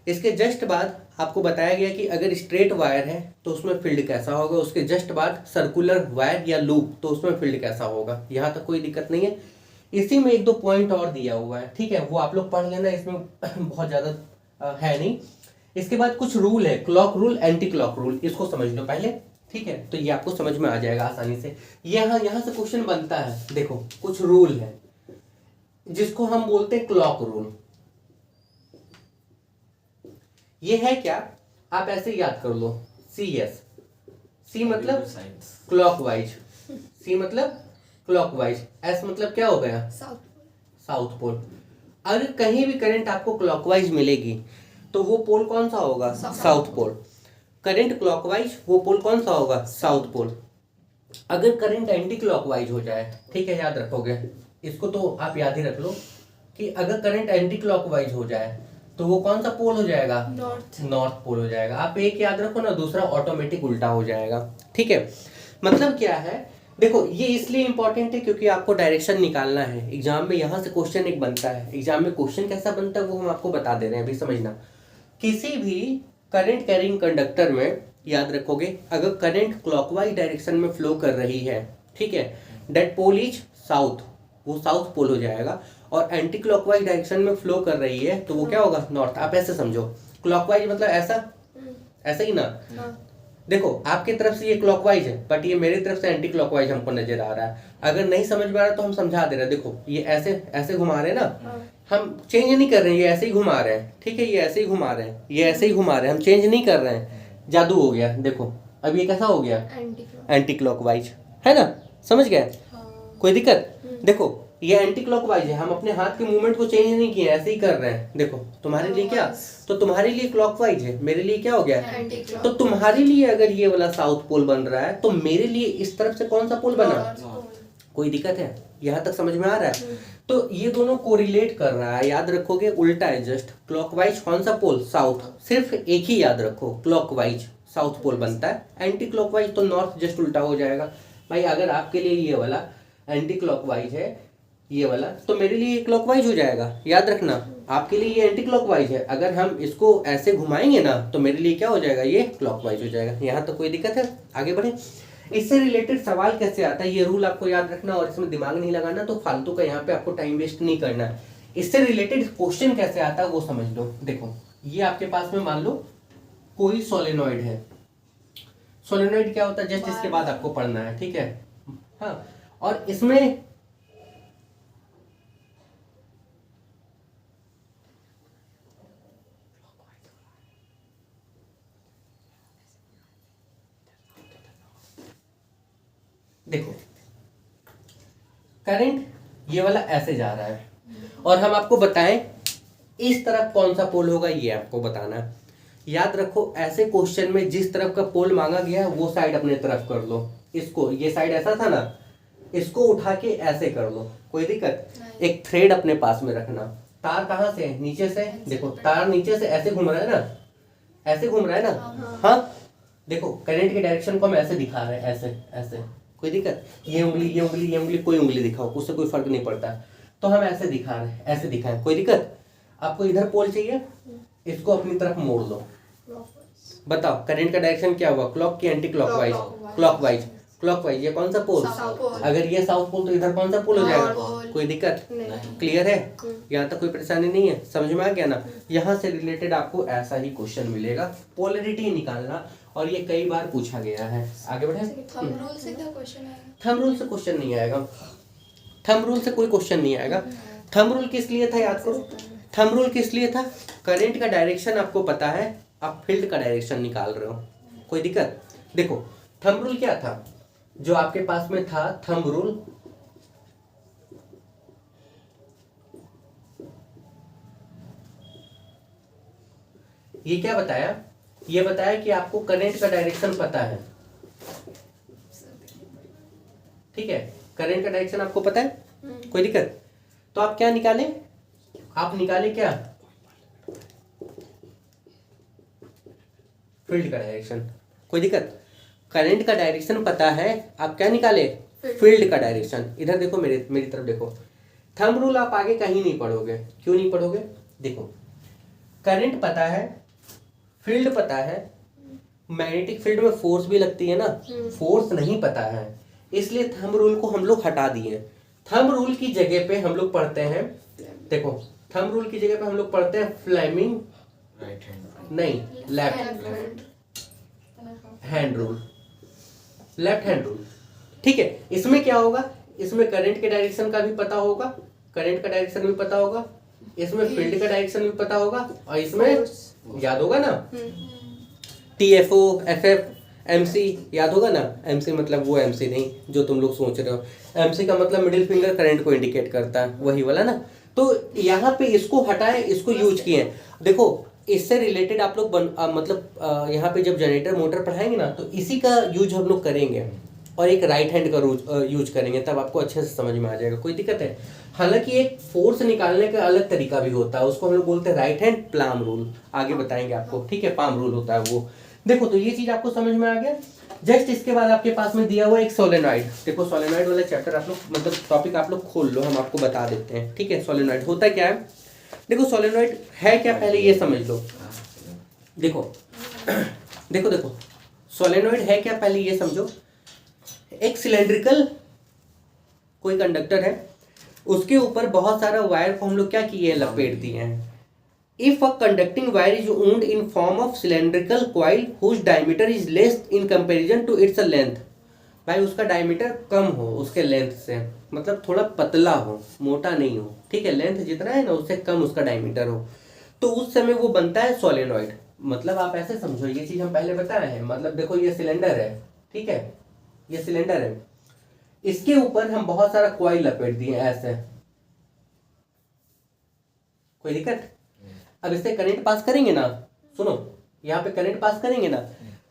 इसके जस्ट बाद आपको बताया गया कि अगर स्ट्रेट वायर है तो उसमें फील्ड कैसा होगा, उसके जस्ट बाद सर्कुलर वायर या लूप, तो उसमें फील्ड कैसा होगा। यहाँ तक कोई दिक्कत नहीं है। इसी में 1-2 पॉइंट और दिया हुआ है, ठीक है, वो आप लोग पढ़ लेना, इसमें बहुत ज़्यादा है नहीं। इसके बाद कुछ रूल है, clock rule, anti clock rule, इसको समझ लो पहले, ठीक है, तो ये आपको समझ में आ जाएगा आसानी से। यहाँ से क्वेश्चन बनता है, देखो कुछ रूल है जिसको हम बोलते हैं क्लॉक रूल। ये है क्या, आप ऐसे याद कर लो, CS, C मतलब क्लॉकवाइज, C मतलब क्लॉकवाइज, S मतलब क्या हो गया, साउथ पोल। अगर कहीं भी करंट आपको क्लॉकवाइज मिलेगी तो वो पोल कौन सा होगा, साउथ पोल। करंट क्लॉकवाइज, वो पोल कौन सा होगा, साउथ पोल। अगर करंट एंटी क्लॉकवाइज हो जाए, ठीक है, याद रखोगे इसको, तो आप याद ही रख लो कि अगर करंट एंटी क्लॉकवाइज हो जाए तो वो कौन सा पोल हो जाएगा, नॉर्थ पोल हो जाएगा। आप एक याद रखो ना, दूसरा ऑटोमेटिक उल्टा हो जाएगा, ठीक है। मतलब क्या है, देखो ये इसलिए इंपॉर्टेंट है क्योंकि आपको डायरेक्शन निकालना है एग्जाम में। यहाँ से क्वेश्चन एक बनता है, एग्जाम में क्वेश्चन कैसा बनता है वो हम आपको बता दे रहे हैं, अभी समझना। किसी भी करंट कैरिंग कंडक्टर में याद रखोगे, अगर करंट क्लॉकवाइज डायरेक्शन में फ्लो कर रही है, ठीक है, दैट पोल इज साउथ, वो साउथ पोल हो जाएगा। और एंटी क्लॉकवाइज डायरेक्शन में फ्लो कर रही है तो वो क्या होगा, नॉर्थ। आप ऐसे समझो, क्लॉकवाइज मतलब ऐसा, ऐसा ही ना। देखो आपकी तरफ से ये क्लॉकवाइज है, बट ये मेरी तरफ से एंटी क्लॉकवाइज हमको नजर आ रहा है। अगर नहीं समझ में आ रहा तो हम समझा दे रहे हैं। देखो ये ऐसे ऐसे घुमा रहे हैं ना, हम चेंज नहीं कर रहे हैं, ये ऐसे ही घुमा रहे हैं, ठीक है, ये ऐसे ही घुमा रहे हैं, ये ऐसे ही घुमा रहे हैं, हम चेंज नहीं कर रहे हैं। जादू हो गया, देखो अब ये कैसा हो गया, एंटी क्लॉकवाइज, है ना, समझ गए, कोई दिक्कत। देखो ये एंटी क्लॉकवाइज है, हम अपने हाथ के मूवमेंट को चेंज नहीं किए, ऐसे ही कर रहे हैं। देखो तुम्हारे लिए क्या, तो तुम्हारे लिए क्लॉकवाइज है, मेरे लिए क्या हो गया, तो तुम्हारे लिए अगर ये वाला साउथ पोल बन रहा है तो मेरे लिए इस तरफ से कौन सा पोल बना, कोई दिक्कत है, यहाँ तक समझ में आ रहा है। तो ये दोनों कोरिलेट कर रहा है, याद रखोगे उल्टा है जस्ट। क्लॉकवाइज कौन सा पोल, साउथ, सिर्फ एक ही याद रखो, क्लॉकवाइज साउथ पोल बनता है, एंटी क्लॉकवाइज तो नॉर्थ, जस्ट उल्टा हो जाएगा। भाई अगर आपके लिए ये वाला एंटी क्लॉकवाइज है ये वाला, तो मेरे लिए क्लॉकवाइज हो जाएगा, याद रखना। आपके लिए ये एंटी क्लॉकवाइज है, अगर हम इसको ऐसे घुमाएंगे ना तो मेरे लिए क्या हो जाएगा, ये क्लॉकवाइज हो जाएगा। यहाँ तो कोई दिक्कत है, आगे बढ़े। इससे रिलेटेड सवाल कैसे आता है, ये रूल आपको याद रखना और इसमें दिमाग नहीं लगाना, तो फालतू का यहाँ पे आपको टाइम वेस्ट नहीं करना है। इससे रिलेटेड क्वेश्चन कैसे आता है वो समझ लो। देखो ये आपके पास में मान लो कोई सोलेनॉइड है, सोलेनॉइड क्या होता है जस्ट इसके बाद आपको पढ़ना है, ठीक है। हाँ, और इसमें देखो करंट ये वाला ऐसे जा रहा है और हम आपको बताएं इस तरफ कौन सा पोल होगा, ये आपको बताना है। याद रखो ऐसे क्वेश्चन में जिस तरफ का पोल मांगा गया है वो साइड अपने तरफ कर लो। इसको, ये साइड ऐसा था ना, इसको उठा के ऐसे कर लो, कोई दिक्कत। एक थ्रेड अपने पास में रखना। तार कहाँ से, नीचे से, देखो तार नीचे से ऐसे घूम रहा है ना, ऐसे घूम रहा है ना। हाँ देखो करंट के डायरेक्शन को हम ऐसे दिखा रहे हैं, ऐसे ऐसे, कोई दिक्कत। ये उंगली ये उंगली ये उंगली, कोई उंगली दिखाओ, उससे कोई फर्क नहीं पड़ता। तो हम ऐसे दिखा रहे हैं, ऐसे दिखाएं, कोई दिक्कत। आपको इधर पोल चाहिए, इसको अपनी तरफ मोड़ लो। बताओ करंट का डायरेक्शन क्या हुआ, क्लॉक की एंटी क्लॉकवाइज, क्लॉकवाइज, क्लॉकवाइज। ये कौन सा पोल, अगर ये साउथ पोल तो इधर कौन सा पोल हो जाएगा, कोई दिक्कत, क्लियर है। यहाँ तक कोई परेशानी नहीं है, समझ में आ गया ना। यहाँ से रिलेटेड आपको ऐसा ही क्वेश्चन मिलेगा, पोलरिटी निकालना, और ये कई बार पूछा गया है। आगे बढ़े। थंब रूल से क्या क्वेश्चन आएगा, थंब रूल से क्वेश्चन नहीं आएगा, थंब रूल से कोई क्वेश्चन नहीं आएगा। थंब रूल किस लिए था, याद करो। थंब रूल किस लिए था, करंट का डायरेक्शन आपको पता है, आप फील्ड का डायरेक्शन निकाल रहे हो, कोई दिक्कत। देखो थंब रूल क्या था जो आपके पास में था, थंब रूल ये क्या बताया, ये बताया कि आपको करंट का डायरेक्शन पता है, ठीक है। करंट का डायरेक्शन आपको पता है, कोई दिक्कत। तो आप क्या निकाले, आप निकाले क्या, फील्ड का डायरेक्शन, कोई दिक्कत। करंट का डायरेक्शन पता है, आप क्या निकाले, फील्ड का डायरेक्शन। इधर देखो, मेरी तरफ देखो। थंब रूल आप आगे कहीं नहीं पढ़ोगे, क्यों नहीं पढ़ोगे, देखो करंट पता है, फील्ड पता है, मैग्नेटिक फील्ड में फोर्स भी लगती है ना, फोर्स नहीं पता है, इसलिए थंब रूल को हम लोग हटा दिए। थंब रूल की जगह पे हम लोग पढ़ते हैं, देखो थंब रूल की जगह पे हम लोग पढ़ते हैं फ्लेमिंग राइट हैंड, नहीं left hand rule, left hand rule, ठीक है। इसमें क्या होगा, इसमें करंट के डायरेक्शन का भी पता होगा, करंट का डायरेक्शन भी पता होगा, इसमें फील्ड का डायरेक्शन भी पता होगा, और इसमें याद होगा ना TFO FF MC, याद होगा ना। MC मतलब वो MC नहीं जो तुम लोग सोच रहे हो, MC का मतलब मिडिल फिंगर करंट को इंडिकेट करता है, वही वाला ना। तो यहाँ पे इसको हटाए, इसको यूज किए। देखो इससे रिलेटेड आप लोग मतलब यहाँ पे जब जनरेटर मोटर पढ़ाएंगे ना तो इसी का यूज हम लोग करेंगे, और एक राइट हैंड का यूज करेंगे, तब आपको अच्छे से समझ में आ जाएगा, कोई दिक्कत है। हालांकि एक फोर्स निकालने का अलग तरीका भी होता है, उसको हम लोग बोलते हैं राइट हैंड प्लाम रूल, आगे बताएंगे आपको, ठीक है। पाम रूल होता है वो। देखो तो ये चीज आपको समझ में आ गया। जस्ट इसके बाद आपके पास में दिया हुआ एक सोलेनॉइड, देखो सोलेनॉइड वाला चैप्टर आप लोग मतलब टॉपिक आप लोग खोल लो, हम आपको बता देते हैं, ठीक है। सोलेनॉइड होता क्या है, देखो सोलेनॉइड है क्या पहले ये समझ लो। देखो देखो देखो सोलेनॉइड है क्या पहले ये समझो। एक सिलेंड्रिकल कोई कंडक्टर है, उसके ऊपर बहुत सारा वायर को हम लोग क्या किए हैं, लपेट दिए हैं। If a conducting wire is wound in form of cylindrical coil whose diameter is less in comparison to its length, भाई उसका डायमीटर कम हो उसके लेंथ से, मतलब थोड़ा पतला हो, मोटा नहीं हो, ठीक है। लेंथ जितना है ना उससे कम उसका डायमीटर हो, तो उस समय वो बनता है सोलेनॉइड। मतलब आप ऐसे समझो, ये चीज हम पहले बताए हैं। मतलब देखो ये सिलेंडर है, ठीक है, ये सिलेंडर है, इसके ऊपर हम बहुत सारा कॉइल लपेट दिए ऐसे, कोई दिक्कत? अब इससे करंट पास करेंगे ना, सुनो यहाँ पे करंट पास करेंगे ना,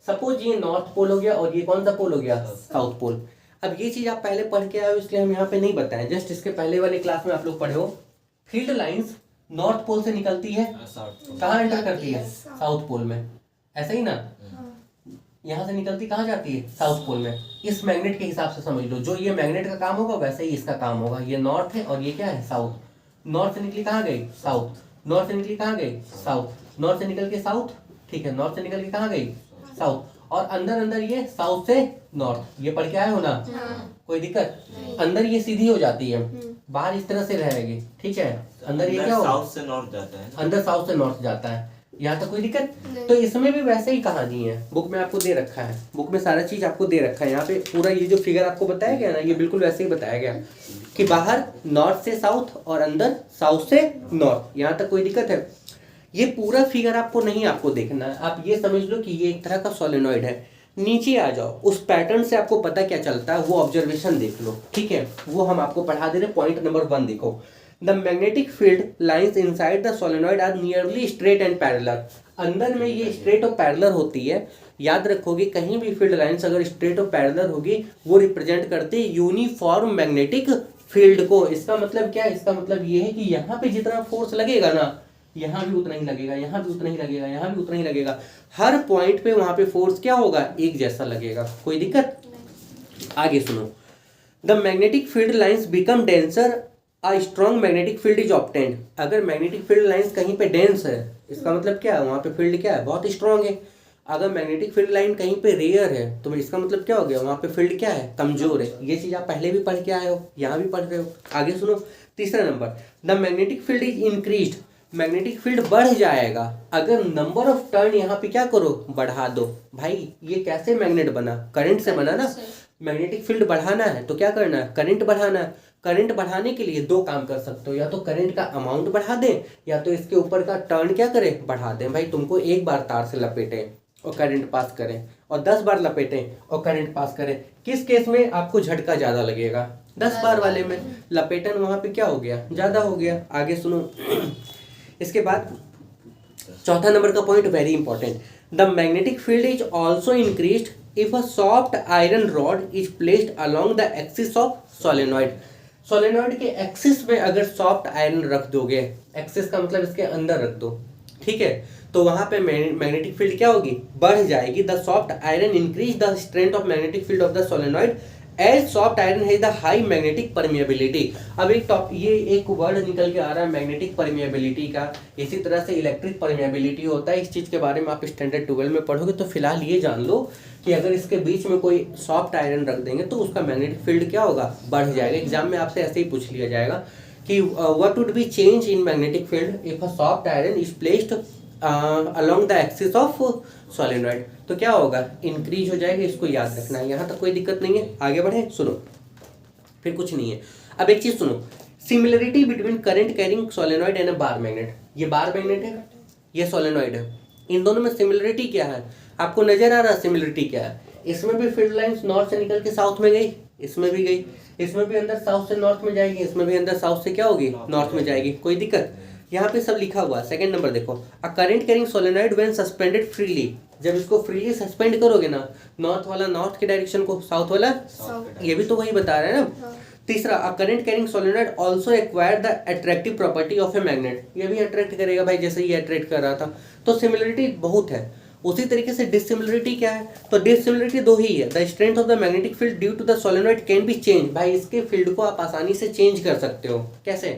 सपोज ये नॉर्थ पोल हो गया और ये कौन सा पोल हो गया, साउथ पोल। अब ये चीज आप पहले पढ़ के आए हो इसलिए हम यहाँ पे नहीं बताएं, जस्ट इसके पहले वाले क्लास में आप लोग पढ़े हो। फील्ड लाइंस नॉर्थ पोल से निकलती है, कहाँ एंटर करती है, साउथ पोल में, ऐसा ही ना, यहाँ से निकलती कहाँ जाती है, साउथ पोल में। इस मैग्नेट के हिसाब से समझ लो, जो ये मैग्नेट का काम होगा वैसे ही इसका काम होगा। ये नॉर्थ है और ये क्या है, साउथ। नॉर्थ से निकली कहाँ गई, साउथ। नॉर्थ से निकली कहाँ गई, साउथ। नॉर्थ से निकल के साउथ, ठीक है, नॉर्थ से निकल के कहाँ गई, साउथ। और अंदर अंदर ये साउथ से नॉर्थ, ये पढ़ के आए हो ना, कोई दिक्कत? अंदर ये सीधी हो जाती है, बाहर इस तरह से रहेगी, ठीक है। अंदर ये क्या होगा, साउथ से नॉर्थ जाता है, अंदर साउथ से नॉर्थ जाता है। यहाँ तक कोई दिक्कत? तो इसमें भी वैसे ही कहानी है, बुक में आपको दे रखा है, बुक में सारा चीज आपको दे रखा है। यहाँ पे पूरा ये जो फिगर आपको बताया गया ना, ये बिल्कुल वैसे ही बताया गया कि बाहर नॉर्थ से साउथ और अंदर साउथ से नॉर्थ। यहाँ तक कोई दिक्कत है? ये पूरा फिगर आपको नहीं आपको देखना है, आप ये समझ लो कि ये एक तरह का सोलेनॉइड है। नीचे आ जाओ, उस पैटर्न से आपको पता क्या चलता है वो ऑब्जर्वेशन देख लो, ठीक है, वो हम आपको पढ़ा दे रहे। पॉइंट नंबर 1 देखो, the magnetic field lines inside the solenoid are nearly straight and parallel. अंदर में ये स्ट्रेट और पैरेलल होती है। याद रखोगे कहीं भी फील्ड लाइंस अगर स्ट्रेट और पैरेलल होगी वो रिप्रेजेंट करते यूनिफॉर्म मैग्नेटिक फील्ड को। इसका मतलब क्या है, इसका मतलब ये है कि यहाँ पे जितना फोर्स लगेगा ना, यहाँ भी उतना ही लगेगा, यहाँ भी उतना ही लगेगा, यहाँ भी उतना ही लगेगा। हर पॉइंट पे वहां पे फोर्स क्या होगा, एक जैसा लगेगा। कोई दिक्कत? आगे सुनो, the magnetic field lines become denser, a strong magnetic field is obtained. अगर मैग्नेटिक फील्ड लाइंस कहीं पे डेंस है, इसका मतलब क्या है, वहां पे फील्ड क्या है, बहुत स्ट्रॉन्ग है। अगर मैग्नेटिक फील्ड लाइन कहीं पे रेयर है तो इसका मतलब क्या हो गया, वहां पे फील्ड क्या है, कमजोर है। ये चीज आप पहले भी पढ़ के आए हो, यहाँ भी पढ़ रहे हो। आगे सुनो, तीसरा number, the magnetic field is increased. Magnetic field बढ़ जाएगा अगर नंबर ऑफ टर्न यहाँ पे क्या करो, बढ़ा दो। भाई ये कैसे मैग्नेट बना, करंट से बना ना। मैग्नेटिक फील्ड बढ़ाना है तो क्या करना है, करंट बढ़ाना है। करंट बढ़ाने के लिए दो काम कर सकते हो, या तो करंट का अमाउंट बढ़ा दें या तो इसके ऊपर का टर्न क्या करें, बढ़ा दें। भाई तुमको एक बार तार से लपेटें और करंट पास करें और 10 बार लपेटें और करंट पास करें, किस केस में आपको झटका ज्यादा लगेगा, 10 बार वाले में। लपेटन वहां पे क्या हो गया, ज्यादा हो गया। आगे सुनो, इसके बाद चौथा नंबर का point very important, the magnetic field is also increased if a soft iron rod is placed along the axis of solenoid. Solenoid के एक्सिस में अगर सॉफ्ट आयरन रख दोगे, एक्सिस का मतलब इसके अंदर रख दो, ठीक है, तो वहां पे मैग्नेटिक फील्ड क्या होगी, बढ़ जाएगी। The soft iron increase the strength of magnetic field of the solenoid as soft iron has the high magnetic permeability. अब ये एक वर्ड निकल के आ रहा है मैग्नेटिक परमिएबिलिटी का। इसी तरह से इलेक्ट्रिक परमिएबिलिटी होता है, इस चीज के बारे में आप स्टैंडर्ड 12 में पढ़ोगे। तो फिलहाल ये जान लो कि अगर इसके बीच में कोई सॉफ्ट आयरन रख देंगे तो उसका मैग्नेटिक फील्ड क्या होगा, बढ़ जाएगा। एग्जाम में आपसे ऐसे ही पूछ लिया जाएगा कि what would be change in magnetic field if a soft iron is placed along the axis of solenoid। तो क्या होगा, इंक्रीज हो जाएगा। इसको याद रखना है, यहाँ तक कोई दिक्कत नहीं है। आगे बढ़े, सुनो, फिर कुछ नहीं है। अब एक चीज सुनो, similarity between current carrying solenoid and a bar magnet. ये बार मैग्नेट है, ये सोलेनॉइड है, इन दोनों में सिमिलरिटी क्या है, आपको नजर आ रहा है सिमिलरिटी क्या है। इसमें भी फील्ड लाइंस नॉर्थ से निकल के साउथ में गई, इसमें भी गई, इसमें भी अंदर साउथ से नॉर्थ में जाएगी, इसमें भी अंदर साउथ से क्या होगी, नॉर्थ में जाएगी। कोई दिक्कत? यहाँ पे सब लिखा हुआ है। सेकंड नंबर देखो, a current carrying solenoid when suspended freely. जब इसको फ्रीली सस्पेंड करोगे ना, नॉर्थ वाला नॉर्थ के डायरेक्शन को, साउथ वाला, ये भी तो वही बता रहे हैं ना। तीसरा, a current carrying solenoid also acquire the attractive property of a magnet. ये भी अट्रैक्ट करेगा भाई, जैसे ये अट्रैक्ट कर रहा था। तो सिमिलरिटी बहुत है। उसी तरीके से डिसिमिलरिटी क्या है, तो डिसिमिलरिटी दो ही है। The strength of the magnetic field due to the solenoid can be change. भाई इसके फील्ड को आप आसानी से चेंज कर सकते हो। कैसे?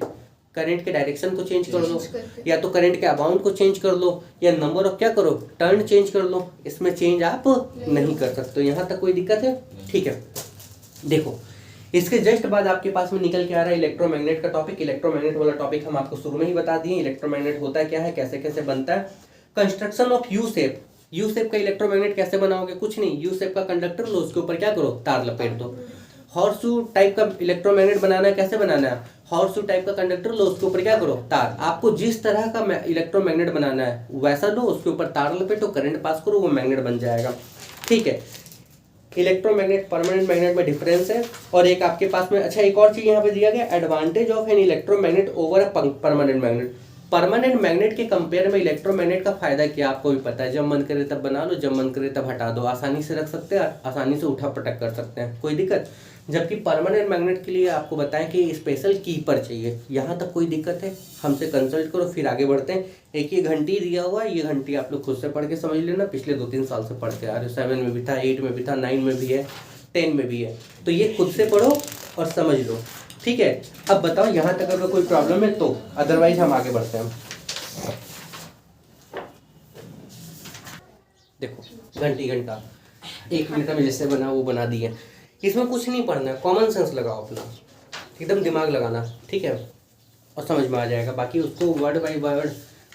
करंट के डायरेक्शन को चेंज कर लो, या तो करंट के अमाउंट को चेंज कर लो, या नंबर ऑफ क्या करो, टर्न चेंज कर लो। इसमें चेंज आप नहीं कर सकते। यहाँ तक कोई दिक्कत है? ठीक है, देखो इसके जस्ट बाद आपके पास में निकल के आ रहा है इलेक्ट्रोमैग्नेट का टॉपिक। इलेक्ट्रोमैग्नेट वाला टॉपिक हम आपको शुरू में ही बता दिए। इलेक्ट्रोमैग्नेट होता है क्या है, कैसे कैसे बनता है। Construction of U shape. U shape का इलेक्ट्रोमैग्नेट कैसे बनाओगे, कुछ नहीं, यू शेप का कंडक्टर लो, उसके ऊपर क्या करो, तार लपेट दो। हॉर्सशू टाइप का इलेक्ट्रोमैग्नेट बनाना है, कैसे बनाना है, हॉर्सशू टाइप का कंडक्टर लो, उसके ऊपर क्या करो, तार। आपको जिस तरह का इलेक्ट्रोमैग्नेट बनाना है वैसा लो, उसके ऊपर तार लपेटो, करंट पास करो, वो मैग्नेट बन जाएगा। ठीक है, इलेक्ट्रोमैग्नेट परमानेंट मैग्नेट में डिफरेंस है। और एक आपके पास में, अच्छा एक और चीज यहाँ पे दिया गया, advantage of an electromagnet over a permanent magnet. Permanent magnet के कंपेयर में इलेक्ट्रोमैग्नेट का फायदा क्या आपको भी पता है, जब मन करे तब बना लो, जब मन करे तब हटा दो, आसानी से रख सकते हैं, आसानी से उठा पटक कर सकते हैं, कोई दिक्कत। जबकि परमानेंट मैग्नेट के लिए आपको बताएं कि स्पेशल कीपर चाहिए। यहाँ तक कोई दिक्कत है, हमसे कंसल्ट करो, फिर आगे बढ़ते हैं। एक ये घंटी दिया हुआ है, ये घंटी आप लोग खुद से पढ़ के समझ लेना, पिछले 2-3 साल से पढ़ते आ रहे हो, 7 में भी था, 8 में भी था, 9 में भी है, 10 में भी है, तो ये खुद से पढ़ो और समझ लो, ठीक है। अब बताओ यहाँ तक अगर कोई प्रॉब्लम है तो, अदरवाइज हम आगे बढ़ते हैं। देखो घंटी घंटा 1 मिनट में जैसे बना वो बना दिए, इसमें कुछ नहीं पढ़ना है, कॉमन सेंस लगाओ अपना, एकदम दिमाग लगाना, ठीक है, और समझ में आ जाएगा। बाकी उसको वर्ड बाय वर्ड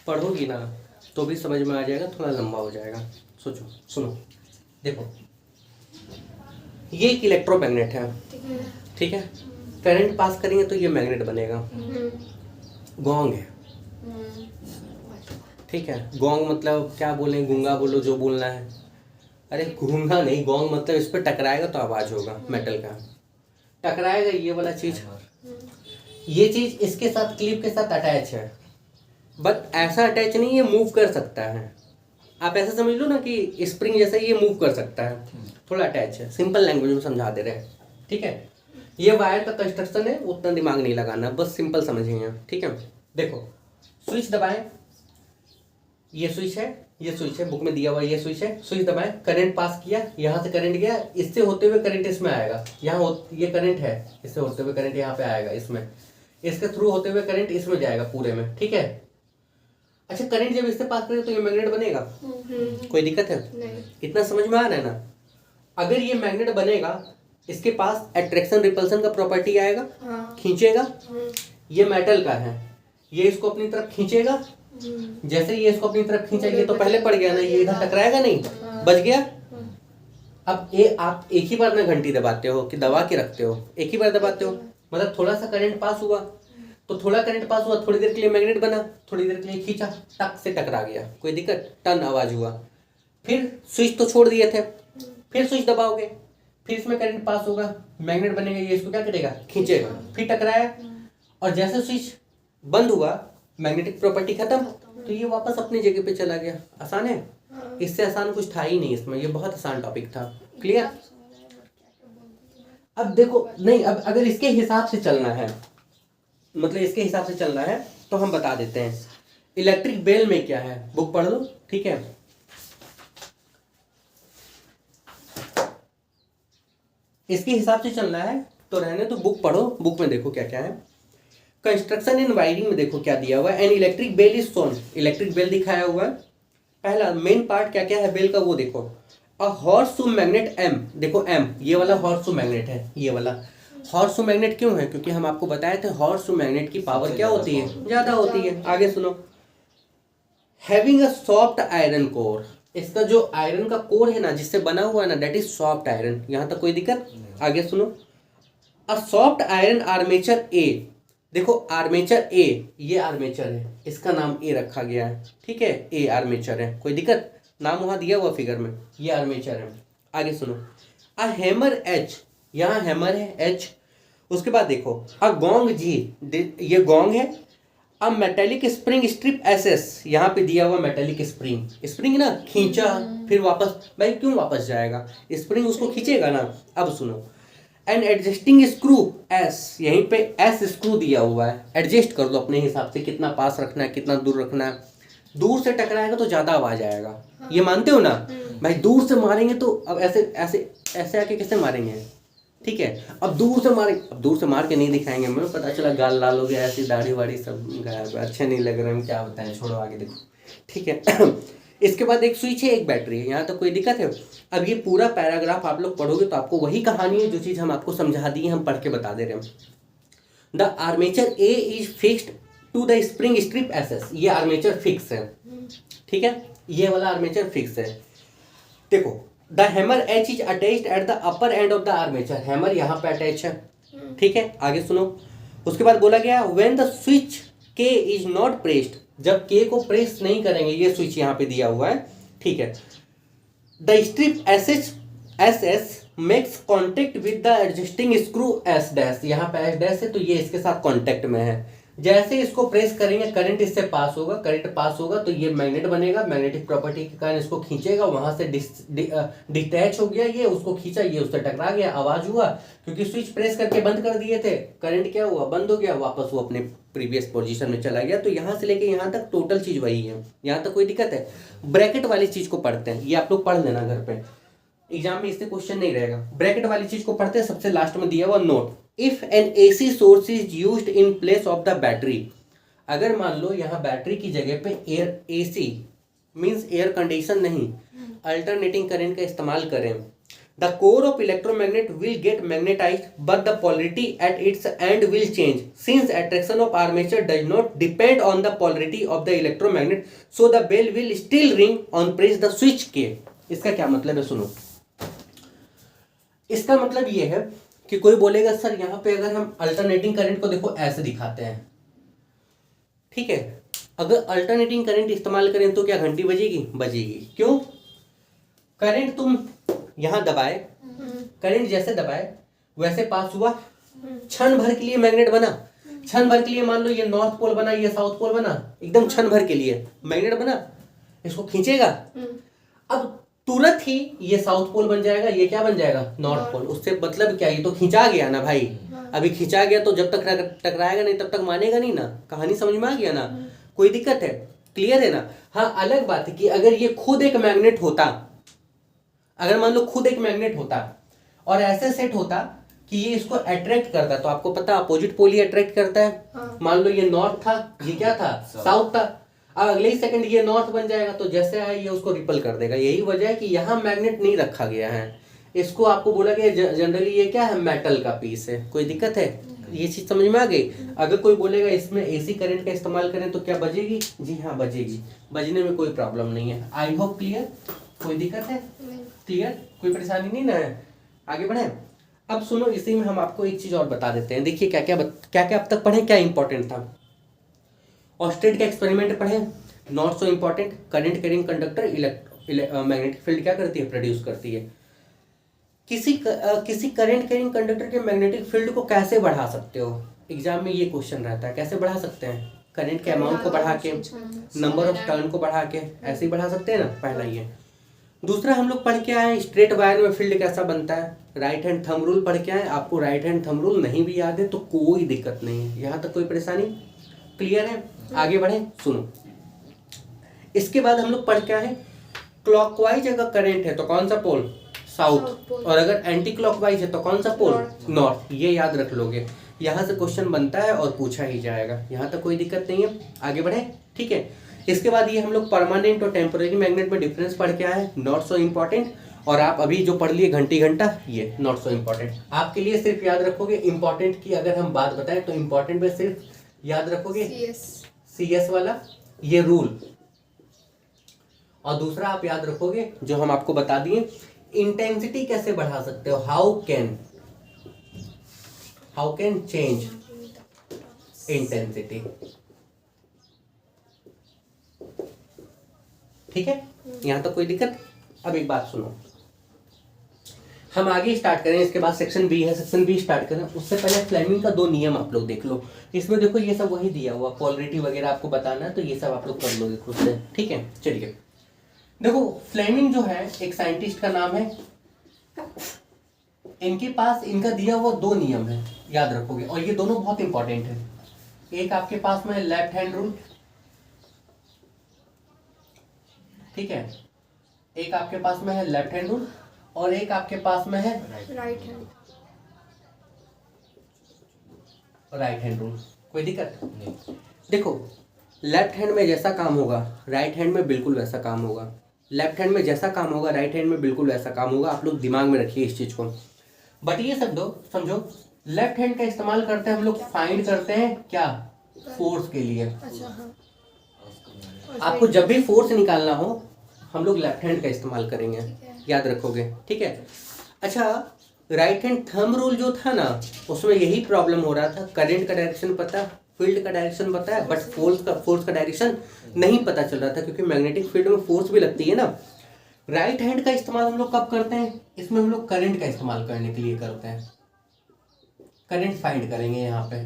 पढ़ोगी ना तो भी समझ में आ जाएगा, थोड़ा लंबा हो जाएगा। सोचो, सुनो, देखो ये एक इलेक्ट्रोमैग्नेट है, ठीक है, करंट पास करेंगे तो ये मैग्नेट बनेगा। गोंग है, ठीक है, गोंग मतलब क्या बोलें, गूंगा बोलो, जो बोलना है। अरे गूंगा नहीं, गोंग मतलब इस पर टकराएगा तो आवाज होगा, मेटल का टकराएगा, ये वाला चीज, ये चीज इसके साथ क्लिप के साथ अटैच है, बट ऐसा अटैच नहीं है, मूव कर सकता है। आप ऐसा समझ लो ना कि स्प्रिंग जैसा ये मूव कर सकता है, थोड़ा अटैच है, सिंपल लैंग्वेज में समझा दे रहे हैं, ठीक है। ये वायर का कंस्ट्रक्शन है, उतना दिमाग नहीं लगाना, बस सिंपल समझिए, ठीक है। देखो स्विच दबाएं, ये स्विच है, ये स्विच है, बुक में दिया हुआ ये स्विच है, स्विच दबाएं, करंट पास किया, यहाँ से करंट गया, इससे होते हुए करंट इसमें आएगा, ये करंट है, इससे होते हुए करंट यहाँ पे आएगा, इसमें, इसके थ्रू होते हुए करंट इसमें जाएगा पूरे में, ठीक है। अच्छा, करंट जब इससे पास करेगा तो ये मैग्नेट बनेगा, कोई दिक्कत है? नहीं। इतना समझ में आ रहा है ना? अगर ये मैग्नेट बनेगा, इसके पास अट्रैक्शन रिपल्सन का प्रॉपर्टी आएगा, खींचेगा, ये मेटल का है, ये इसको अपनी तरफ खींचेगा, जैसे ये इसको अपनी तरफ खींचा, ये तो पहले पड़ गया ना, ये इधर टकराएगा नहीं, बच गया। अब ये आप एक ही बार में घंटी दबाते हो कि दबा के रखते हो? एक ही बार दबाते हो, मतलब थोड़ा सा करंट पास हुआ तो थोड़ा करंट पास हुआ, थोड़ी देर के लिए मैग्नेट बना, थोड़ी देर के लिए खींचा, टक से टकरा गया, कोई दिक्कत, टन आवाज हुआ। फिर स्विच तो छोड़ दिए थे, फिर स्विच दबाओगे, फिर इसमें करंट पास होगा, मैग्नेट बनेगा, ये इसको क्या करेगा, खींचेगा, फिर टकराया, और जैसे स्विच बंद हुआ, मैग्नेटिक प्रॉपर्टी खत्म, तो ये वापस अपनी जगह पे चला गया। आसान है, इससे आसान कुछ था ही नहीं इसमें, ये बहुत आसान टॉपिक था। क्लियर? अब देखो, नहीं, अब अगर इसके हिसाब से चलना है, मतलब इसके हिसाब से चलना है तो हम बता देते हैं। इलेक्ट्रिक बेल में क्या है, बुक पढ़ लो, ठीक है। इसके हिसाब से चलना है तो रहने तो बुक पढ़ो, बुक में देखो क्या क्या है। कंस्ट्रक्शन इन वायरिंग में देखो क्या दिया हुआ है, and electric bell is shown, electric bell दिखाया हुआ है। पहला मेन पार्ट क्या क्या है बेल का वो देखो, अ हॉर्सशू मैग्नेट एम, देखो एम, ये वाला हॉर्सशू मैग्नेट है, ये वाला हॉर्सशू मैग्नेट क्यों है, क्योंकि हम आपको बताए थे हॉर्सशू मैग्नेट की पावर क्या होती है, ज्यादा होती है। आगे सुनो, having a soft iron core, इसका जो आयरन का कोर है ना, जिससे बना हुआ है ना, दैट इज सॉफ्ट आयरन। यहां तक कोई दिक्कत? आगे सुनो, अ सॉफ्ट आयरन आर्मेचर ए, देखो आर्मेचर ए, ये आर्मेचर है, इसका नाम ए रखा गया है, ठीक है, ए आर्मेचर है, कोई दिक्कत, नाम वहां दिया हुआ फिगर में, ये आर्मेचर है। आगे सुनो, अ हैमर एच, यहाँ हैमर है एच, उसके बाद देखो अ गोंग जी, ये गोंग है, a metallic spring strip S S, यहाँ पे दिया हुआ मेटेलिक स्प्रिंग, स्प्रिंग ना खींचा फिर वापस, भाई क्यों वापस जाएगा, स्प्रिंग उसको खींचेगा ना। अब सुनो, एंड एडजस्टिंग स्क्रू एस, यहीं पे एस स्क्रू दिया हुआ है, एडजस्ट कर दो अपने हिसाब से, कितना पास रखना है, कितना दूर रखना है। दूर से टकराएगा तो ज्यादा आवाज आएगा, ये मानते हो ना भाई? दूर से मारेंगे तो अब ऐसे ऐसे ऐसे आके कैसे मारेंगे, ठीक है। अब दूर से मारे, अब दूर से मार के नहीं दिखाएंगे, मैं पता चला गाल लाल हो गया, ऐसी दाढ़ी वाड़ी सब गायब, अच्छे नहीं लग रहे हैं, क्या बताएं, छोड़ो आगे देखो, ठीक है। इसके बाद एक स्विच है, एक बैटरी है, यहाँ तक कोई दिक्कत है? अब ये पूरा पैराग्राफ आप लोग पढ़ोगे तो आपको वही कहानी है जो चीज़ हम आपको समझा दी है, हम पढ़ के बता दे रहे हैं। The armature A is fixed to the spring strip S S, ये आर्मेचर फिक्स है, ठीक है, ये वाला आर्मेचर फिक्स है। देखो, the hammer H is attached at the upper end of the armature, hammer यहाँ पे अटैच है, ठीक है। आगे सुनो, उसके बाद बोला गया व्हेन द स्विच के इज नॉट प्रेस्ड, जब के को प्रेस नहीं करेंगे, ये स्विच यहाँ पे दिया हुआ है, ठीक है, the strip S S makes contact with the adjusting screw S dash, यहाँ पे एस डैश है तो ये इसके साथ कॉन्टेक्ट में है, जैसे इसको प्रेस करेंगे करंट इससे पास होगा, करंट पास होगा तो ये मैग्नेट बनेगा, मैग्नेटिक प्रॉपर्टी के कारण इसको खींचेगा, वहां से डिटैच हो गया, ये उसको खींचा, ये उससे टकरा गया, आवाज हुआ, क्योंकि स्विच प्रेस करके बंद कर दिए थे, करंट क्या हुआ, बंद हो गया, वापस वो अपने प्रीवियस पोजीशन में चला गया। तो यहाँ से लेके यहाँ तक टोटल चीज वही है, यहाँ तक कोई दिक्कत है। ब्रैकेट वाली चीज को पढ़ते हैं, ये आप लोग पढ़ लेना घर पे, एग्जाम में इससे क्वेश्चन नहीं रहेगा। ब्रैकेट वाली चीज को पढ़ते हैं, सबसे लास्ट में दिया हुआ note, if an AC source is used in place of the battery, अगर मान लो यहाँ बैटरी की जगह पे air, AC means air condition नहीं, अल्टरनेटिंग करंट का इस्तेमाल करें, the core of electromagnet will get magnetized but the polarity at its end will change since attraction of armature does not depend on the polarity of the electromagnet, so the bell will still ring on press the switch के। इसका क्या मतलब है, सुनो। इसका मतलब ये है कि कोई बोलेगा सर यहाँ पे अगर हम अल्टरनेटिंग करंट को देखो ऐसे दिखाते हैं, ठीक है, अगर अल्टरनेटिंग करंट इस्तेमाल करें तो क्या घंटी बजेगी, बजेगी। क्यों, करंट तुम यहां दबाए, करंट जैसे दबाए वैसे पास हुआ, क्षण भर के लिए मैग्नेट बना, क्षण भर के लिए मान लो ये नॉर्थ पोल बना, ये साउथ पोल बना, एकदम क्षण भर के लिए मैग्नेट बना, इसको खींचेगा, अब तुरंत ही ये साउथ पोल बन जाएगा, ये क्या बन जाएगा, नॉर्थ पोल। उससे मतलब क्या, ये तो खींचा गया ना भाई, अभी खींचा गया तो जब तक टकराएगा नहीं तब तक मानेगा नहीं ना, कहानी समझ में आ गया ना, कोई दिक्कत है, क्लियर है ना। हाँ, अलग बात है कि अगर ये खुद एक मैग्नेट होता, अगर मान लो खुद एक मैग्नेट होता और ऐसे सेट होता कि ये इसको अट्रैक्ट करता, तो आपको पता अपोजिट पोल ही अट्रैक्ट करता है। मान लो ये नॉर्थ था, ये क्या था, साउथ था, अब अगले ही सेकंड ये नॉर्थ बन जाएगा तो जैसे आए ये उसको रिपल कर देगा। यही वजह है कि यहाँ मैग्नेट नहीं रखा गया है, इसको आपको बोला गया जनरली ये क्या है, मेटल का पीस है। कोई दिक्कत है, ये चीज समझ में आ गई। अगर कोई बोलेगा इसमें एसी करंट का इस्तेमाल करें तो क्या बजेगी, जी हाँ बजेगी, बजने में कोई प्रॉब्लम नहीं है। आई होप क्लियर, कोई दिक्कत है, क्लियर, कोई परेशानी नहीं ना है। आगे बढ़े, अब सुनो, इसी में हम आपको एक चीज और बता देते हैं। देखिए क्या क्या अब तक पढ़े, क्या इंपॉर्टेंट था। ऑस्टेड का एक्सपेरिमेंट पढ़े, not so important. Current carrying conductor magnetic field क्या करती है, प्रोड्यूस करती है। किसी करंट कैरिंग कंडक्टर के मैग्नेटिक फील्ड को कैसे बढ़ा सकते हो, एग्जाम में ये क्वेश्चन रहता है, कैसे बढ़ा सकते हैं, करंट के अमाउंट को बढ़ा के, नंबर ऑफ टर्न को बढ़ा के, ऐसे ही बढ़ा सकते हैं ना, पहला ये। दूसरा हम लोग पढ़ के आए स्ट्रेट वायर में फील्ड कैसा बनता है, राइट हैंड थंब रूल पढ़ के आए। आपको राइट हैंड थंब रूल नहीं भी याद है तो कोई दिक्कत नहीं है, यहाँ तक कोई परेशानी, क्लियर है। आगे बढ़े, सुनो, इसके बाद हम लोग पढ़ के आए क्लॉकवाइज अगर करंट है तो कौन सा पोल, साउथ, और अगर एंटी क्लॉकवाइज है तो कौन सा पोल, नॉर्थ। ये याद रख लोगे, यहाँ से क्वेश्चन बनता है और पूछा ही जाएगा, यहाँ तक कोई दिक्कत नहीं है। आगे बढ़े, ठीक है। इसके बाद ये हम लोग परमानेंट और टेम्पोरेरी मैग्नेट में डिफरेंस पढ़ के आए, नॉट सो इम्पॉर्टेंट। और आप अभी जो पढ़ लिए घंटी घंटा, ये नॉट सो इम्पॉर्टेंट। आपके लिए सिर्फ याद रखोगे इंपॉर्टेंट की अगर हम बात बताएं तो इंपॉर्टेंट में सिर्फ याद रखोगे CS वाला ये रूल, और दूसरा आप याद रखोगे जो हम आपको बता दिए, इंटेंसिटी कैसे बढ़ा सकते हो, हाउ कैन चेंज इंटेंसिटी, ठीक है, यहां तक कोई दिक्कत। अब एक बात सुनो, हम आगे स्टार्ट करें, इसके बाद सेक्शन बी है, सेक्शन बी स्टार्ट करें उससे पहले फ्लेमिंग का 2 नियम आप लोग देख लो। इसमें देखो ये सब वही दिया हुआ, पोलरिटी वगैरह आपको बताना है तो ये सब आप लोग कर लोगे खुद से, ठीक है। चलिए देखो, फ्लेमिंग जो है एक साइंटिस्ट का नाम है, इनके पास इनका दिया हुआ 2 नियम है, याद रखोगे, और ये दोनों बहुत इंपॉर्टेंट है। एक आपके पास में है लेफ्ट हैंड रूल, ठीक है, एक आपके पास में है लेफ्ट हैंड रूल और एक आपके पास में है राइट हैंड रूल। कोई दिक्कत नहीं। देखो, लेफ्ट हैंड में जैसा काम होगा राइट हैंड में बिल्कुल वैसा काम होगा, लेफ्ट हैंड में जैसा काम होगा राइट हैंड में बिल्कुल वैसा काम होगा। आप लोग दिमाग में रखिए इस चीज को। बट ये समझो लेफ्ट हैंड का इस्तेमाल करते हैं हम लोग, फाइंड करते हैं क्या, फोर्स के लिए। आपको जब भी फोर्स निकालना हो हम लोग लेफ्ट हैंड का इस्तेमाल करेंगे, याद रखोगे, ठीक है। अच्छा, राइट हैंड थंब रूल जो था ना, उसमें यही प्रॉब्लम हो रहा था, करंट का डायरेक्शन पता, फील्ड का डायरेक्शन पता है, बट फोर्स का डायरेक्शन नहीं पता चल रहा था, क्योंकि मैग्नेटिक फील्ड में फोर्स भी लगती है ना। राइट हैंड का इस्तेमाल हम लोग कब करते हैं, इसमें हम लोग करंट का इस्तेमाल करने के लिए करते हैं, करंट फाइंड करेंगे यहाँ पे,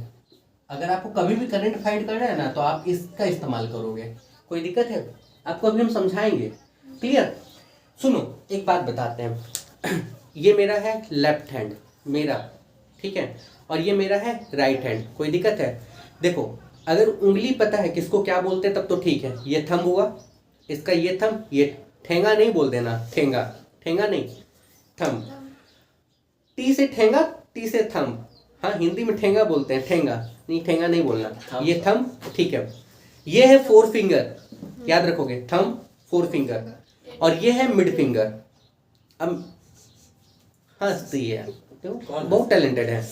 अगर आपको कभी भी करंट फाइंड करना है ना तो आप इसका इस्तेमाल करोगे। कोई दिक्कत है? आपको अभी हम समझाएंगे। क्लियर? सुनो एक बात बताते हैं। ये मेरा है लेफ्ट हैंड मेरा, ठीक है, और ये मेरा है राइट हैंड। कोई दिक्कत है? देखो अगर उंगली पता है किसको क्या बोलते हैं तब तो ठीक है। ये थंब हुआ, इसका ये थंब, ये ठेंगा नहीं बोल देना, ठेंगा, ठेंगा नहीं, थंब। टी से ठेंगा, टी से थंब। हाँ हिंदी में ठेंगा बोलते हैं, ठेंगा नहीं, ठेंगा नहीं बोलना। ये थंब, ठीक है। ये है फोर फिंगर, याद रखोगे, थंब फोर फिंगर, और ये है मिड फिंगर। अब हंसती है तो बहुत टैलेंटेड है।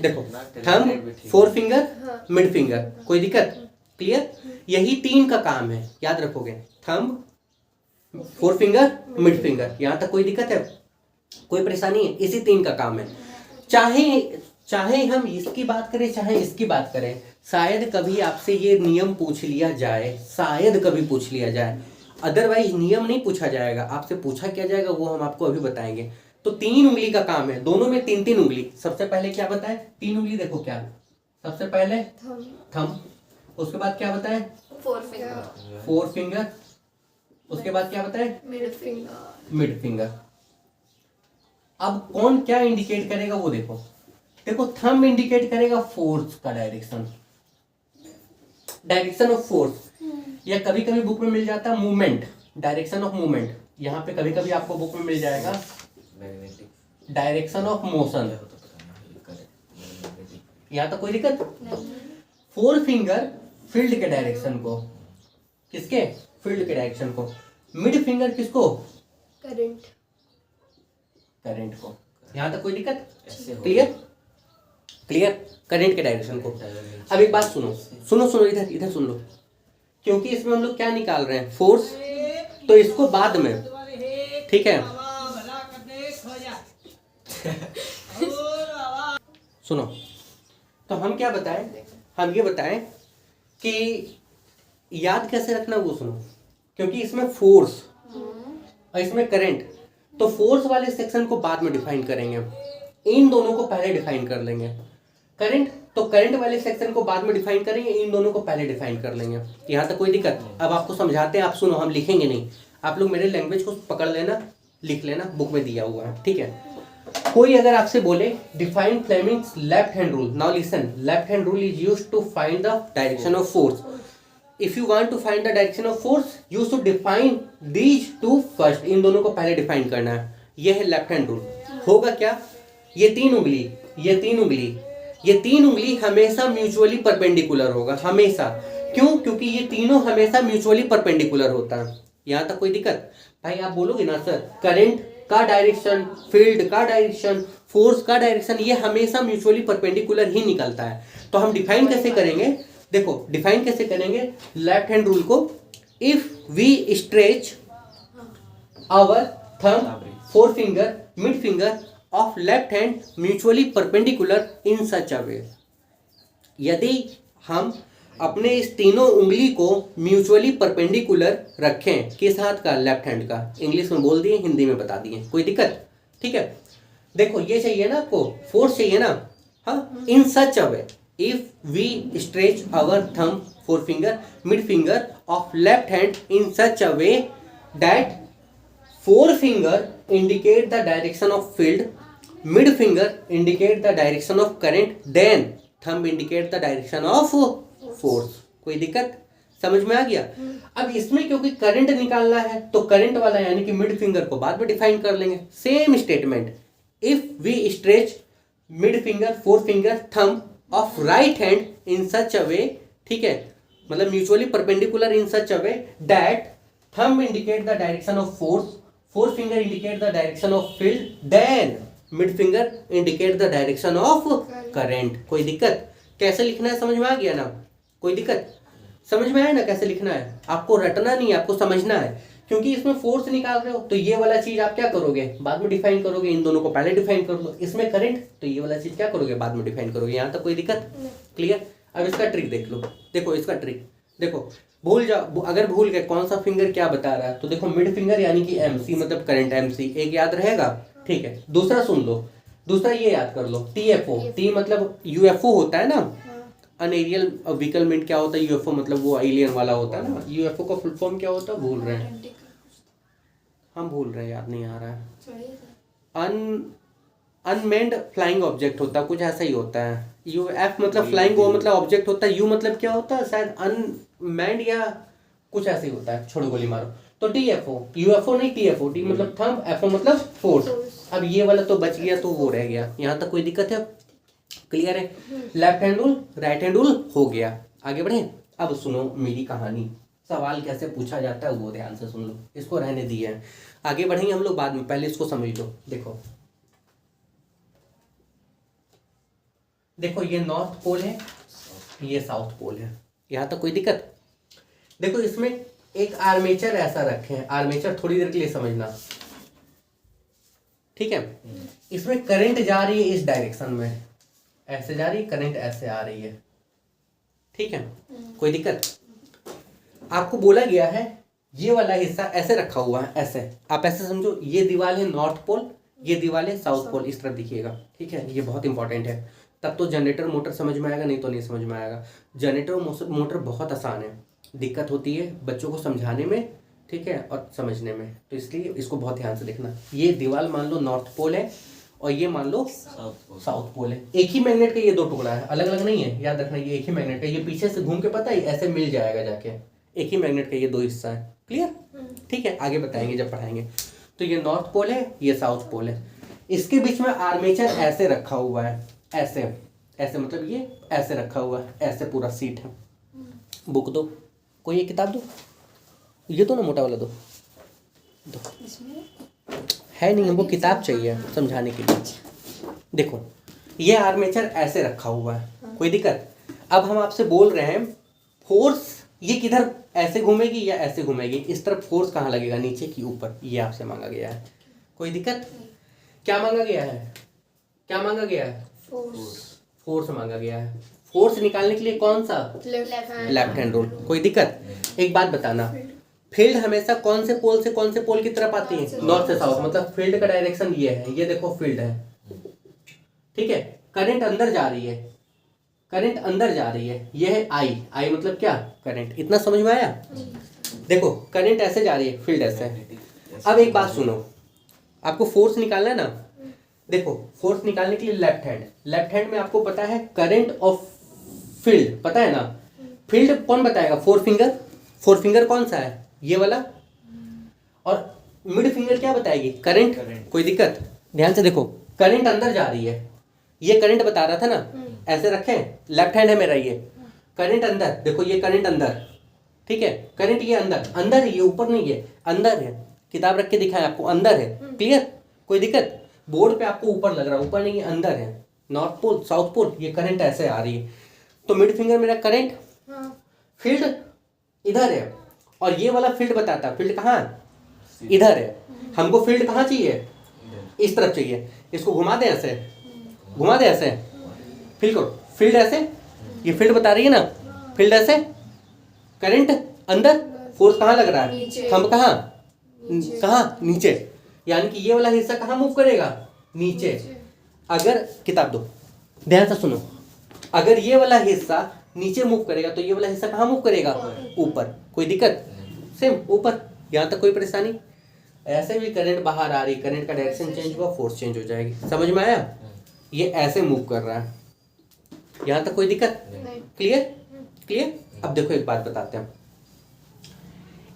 देखो thumb four finger mid finger, कोई दिक्कत? क्लियर? यही तीन का काम है, याद रखोगे, thumb four finger mid finger. यहां तक कोई दिक्कत है? कोई परेशानी है? इसी तीन का काम है। चाहे हम इसकी बात करें चाहे इसकी बात करें, शायद कभी आपसे ये नियम पूछ लिया जाए, शायद कभी पूछ लिया जाए, अदरवाइज नियम नहीं पूछा जाएगा। आपसे पूछा क्या जाएगा वो हम आपको अभी बताएंगे। तो तीन उंगली का काम है, दोनों में तीन तीन उंगली। सबसे पहले क्या बताए? तीन उंगली देखो क्या, सबसे पहले थंब, उसके बाद क्या बताए? फोर फिंगर, उसके बाद क्या बताए? Mid finger. अब कौन क्या इंडिकेट करेगा वो देखो। देखो थंब इंडिकेट करेगा फोर्स का डायरेक्शन, डायरेक्शन ऑफ फोर्स, या कभी कभी बुक में मिल जाता है मूवमेंट, डायरेक्शन ऑफ मूवमेंट। यहाँ पे कभी कभी आपको बुक में मिल जाएगा डायरेक्शन ऑफ मोशन। यहाँ तक कोई दिक्कत? फोर फिंगर फील्ड के डायरेक्शन को, किसके? फील्ड के डायरेक्शन को। मिड फिंगर किसको? करंट को। यहाँ तक कोई दिक्कत? क्लियर? क्लियर? करंट के डायरेक्शन को। अब एक बात सुनो सुनो सुनो, इधर इधर सुन लो, क्योंकि इसमें हम लोग क्या निकाल रहे हैं? फोर्स। तो इसको बाद में, ठीक है, सुनो। तो हम क्या बताएं? हम ये बताएं कि याद कैसे रखना वो सुनो, क्योंकि इसमें फोर्स और इसमें करंट, तो फोर्स वाले सेक्शन को बाद में डिफाइन करेंगे, इन दोनों को पहले डिफाइन कर लेंगे। करंट, तो करंट वाले सेक्शन को बाद में डिफाइन करेंगे, इन दोनों को पहले डिफाइन कर लेंगे। यहाँ तक कोई दिक्कत? अब आपको समझाते हैं, आप सुनो, हम लिखेंगे नहीं, आप लोग मेरे लैंग्वेज को पकड़ लेना, लिख लेना, बुक में दिया हुआ है, ठीक है। कोई अगर आपसे बोले define Fleming's left hand rule, now listen, left hand rule is used to find the direction of force. If you want to find the direction of force you should define these two first, इन दोनों को पहले डिफाइन करना है। ये है लेफ्ट हैंड रूल। होगा क्या? ये तीन उंगली, ये तीन उंगली, ये तीन उंगली हमेशा म्यूचुअली परपेंडिकुलर होगा, हमेशा। क्यों? क्योंकि ये तीनों हमेशा म्यूचुअली परपेंडिकुलर होता है। यहाँ तक कोई दिक्कत? भाई आप बोलोगे ना सर करंट का डायरेक्शन, फील्ड का डायरेक्शन, फोर्स का डायरेक्शन, ये हमेशा म्यूचुअली परपेंडिकुलर ही निकलता है। तो हम डिफाइन कैसे करेंगे? देखो डिफाइन कैसे करेंगे लेफ्ट हैंड रूल को। If we stretch our thumb, four finger, mid finger of left hand mutually perpendicular in such a way, यदि हम अपने इस तीनों उंगली को म्यूचुअली परपेंडिकुलर रखें, किस हाथ का? लेफ्ट हैंड का। इंग्लिश में बोल दिए, हिंदी में बता दिए, कोई दिक्कत? ठीक है। देखो ये चाहिए ना आपको, फोर्स चाहिए ना, हाँ। In such a way, if we stretch our thumb, four finger, mid finger of left hand in such a way that four finger indicate the direction of field, mid finger indicate the direction of current, then thumb indicate the direction of force। कोई दिक्कत? समझ में आ गया? अब इसमें क्योंकि करंट निकालना है तो करंट वाला यानी कि मिड फिंगर को बाद में डिफाइन कर लेंगे। Same statement, if we stretch mid finger, four finger, thumb of right hand in such a way, ठीक है, मतलब mutually perpendicular in such a way that thumb indicate the direction of force, four finger indicate the direction of field, then mid finger indicate the direction of current। कोई दिक्कत? कैसे लिखना है समझ में आ गया ना? कोई दिक्कत? समझ में आया ना कैसे लिखना है? आपको रटना नहीं है, आपको समझना है, क्योंकि इसमें फोर्स निकाल रहे हो तो ये वाला चीज आप क्या करोगे? बाद में डिफाइन करोगे, इन दोनों को पहले डिफाइन कर लो। इसमें करंट, तो ये वाला चीज क्या करोगे? बाद में डिफाइन करोगे। यहाँ तक कोई दिक्कत? क्लियर? अब इसका ट्रिक देख लो। देखो इसका ट्रिक देखो, भूल जाओ, अगर भूल गए कौन सा फिंगर क्या बता रहा है तो देखो मिड फिंगर यानी कि एमसी मतलब करंट, एमसी एक याद रहेगा, ठीक है। दूसरा सुन लो, दूसरा ये याद कर लो, टीएफओ, टी मतलब यूएफओ होता है ना, अनएरियल व्हीकल मीन क्या होता है? यूएफओ मतलब वो एलियन वाला होता है ना। यूएफओ का फुल फॉर्म क्या होता है? भूल रहे हैं हम, भूल रहे हैं, याद नहीं आ रहा है। अन अनमेंड फ्लाइंग ऑब्जेक्ट होता है, कुछ ऐसा ही होता है। यू एफ मतलब फ्लाइंग, वो मतलब ऑब्जेक्ट होता है। यू मतलब क्या होता है? शायद अनमैंड या कुछ ऐसे ही होता है। छोड़ो गोली मारो। तो टीएफओ, यूएफओ नहीं, टीएफओ। टी मतलब थंब, एफओ मतलब फोर्स। अब ये वाला तो बच गया, तो वो रह गया। यहाँ तक कोई दिक्कत है? क्लियर है? Left hand rule, right hand rule हो गया। आगे बढ़े। अब सुनो मेरी कहानी, सवाल कैसे पूछा जाता है वो ध्यान से सुन लो, इसको रहने दिए हैं, आगे बढ़ेंगे हम लोग बाद में, पहले इसको समझ लो। देखो देखो, ये नॉर्थ पोल है, ये साउथ पोल है। यहाँ तक कोई दिक्कत? देखो इसमें एक आर्मेचर ऐसा रखे हैं, आर्मेचर थोड़ी देर के लिए समझना, ठीक है। इसमें करंट जा रही है इस डायरेक्शन में, ऐसे जा रही है, करंट ऐसे आ रही है, ठीक है। कोई दिक्कत? आपको बोला गया है ये वाला हिस्सा ऐसे रखा हुआ है, ऐसे आप ऐसे समझो, ये दीवार है नॉर्थ पोल, ये दीवार है साउथ पोल, इस तरफ दिखिएगा, ठीक है। ये बहुत इंपॉर्टेंट है, तब तो जनरेटर मोटर समझ में आएगा, नहीं तो नहीं समझ में आएगा। जनरेटर मोटर बहुत आसान है, दिक्कत होती है बच्चों को समझाने में, ठीक है, और समझने में, तो इसलिए इसको बहुत ध्यान से देखना। ये दीवार मान लो नॉर्थ पोल है और ये मान लो साउथ पोल है। एक ही मैग्नेट का ये दो टुकड़ा है, अलग अलग नहीं है, याद रखना। ये एक ही मैग्नेट का, ये पीछे से घूम के पता है ऐसे मिल जाएगा जाके, एक ही मैग्नेट का ये दो हिस्सा है। क्लियर? ठीक है, आगे बताएंगे जब पढ़ाएंगे। तो ये नॉर्थ पोल है, ये साउथ पोल है। इसके बीच में आर्मेचर ऐसे रखा हुआ है, ऐसे ऐसे मतलब ये ऐसे रखा हुआ है, ऐसे पूरा सीट है। बुक दो, कोई एक किताब दो, ये तो ना मोटा वाला दो है नहीं, हमको किताब चाहिए समझाने के लिए। देखो ये आर्मेचर ऐसे रखा हुआ है, कोई दिक्कत? अब हम आपसे बोल रहे हैं फोर्स ये किधर ऐसे घूमेगी या ऐसे घूमेगी, इस तरफ फोर्स कहाँ लगेगा, नीचे की ऊपर, ये आपसे मांगा गया है। कोई दिक्कत? क्या मांगा गया है? क्या मांगा गया है? फोर्स मांगा गया है। फोर्स निकालने के लिए कौन सा? Left hand rule. कोई दिक्कत? एक बात बताना, फील्ड हमेशा कौन से पोल से कौन से पोल की तरफ आती है? नॉर्थ से साउथ। मतलब फील्ड का डायरेक्शन ये है, ये देखो फील्ड है, ठीक है। करंट अंदर जा रही है, करंट अंदर जा रही है, ये है आई। आई मतलब क्या? करंट। इतना समझ में आया? देखो करंट ऐसे जा रही है, फील्ड ऐसे है। अब एक बात सुनो, आपको फोर्स निकालना है ना, देखो फोर्स निकालने के लिए लेफ्ट हैंड में आपको पता है करंट ऑफ फील्ड, पता है ना। फील्ड कौन बताएगा? फोर फिंगर कौन सा है? ये वाला। और मिड फिंगर क्या बताएगी? करंट। कोई दिक्कत? ध्यान से देखो, करंट अंदर जा रही है, ये करंट बता रहा था ना, ऐसे रखें, लेफ्ट हैंड है मेरा, ये करंट अंदर, देखो ये करंट अंदर, ठीक है। करंट ये अंदर है, ये ऊपर नहीं है, अंदर है। किताब रख के दिखाएं आपको, अंदर है। क्लियर? कोई दिक्कत? बोर्ड पे आपको ऊपर लग रहा है, ऊपर नहीं है, अंदर है। नॉर्थ पोल साउथ पोल, ये करंट ऐसे आ रही है, तो मिड फिंगर मेरा करंट, फील्ड इधर है, और ये वाला फील्ड बताता है। फील्ड कहाँ? इधर है। हमको फील्ड कहाँ चाहिए? इस तरफ चाहिए। इसको घुमा दे ऐसे, घुमा दे ऐसे, फील करो, फील्ड ऐसे, ये फील्ड बता रही है ना, फील्ड ऐसे, करंट अंदर, फोर्स कहाँ लग रहा है? थंब कहाँ? कहाँ? नीचे। यानी कि ये वाला हिस्सा कहाँ मूव करेगा? नीचे। अगर किताब दो, ध्यान से सुनो, अगर ये वाला हिस्सा नीचे मूव करेगा तो ये वाला हिस्सा कहाँ मूव करेगा? ऊपर। कोई दिक्कत? सेम ऊपर। यहाँ तक कोई परेशानी? ऐसे भी करंट बाहर आ रही, करंट का डायरेक्शन चेंज हुआ, फोर्स चेंज हो जाएगी। समझ में आया? ये ऐसे मूव कर रहा है, यहाँ तक कोई दिक्कत? क्लियर? क्लियर? अब देखो एक बात बताते हैं,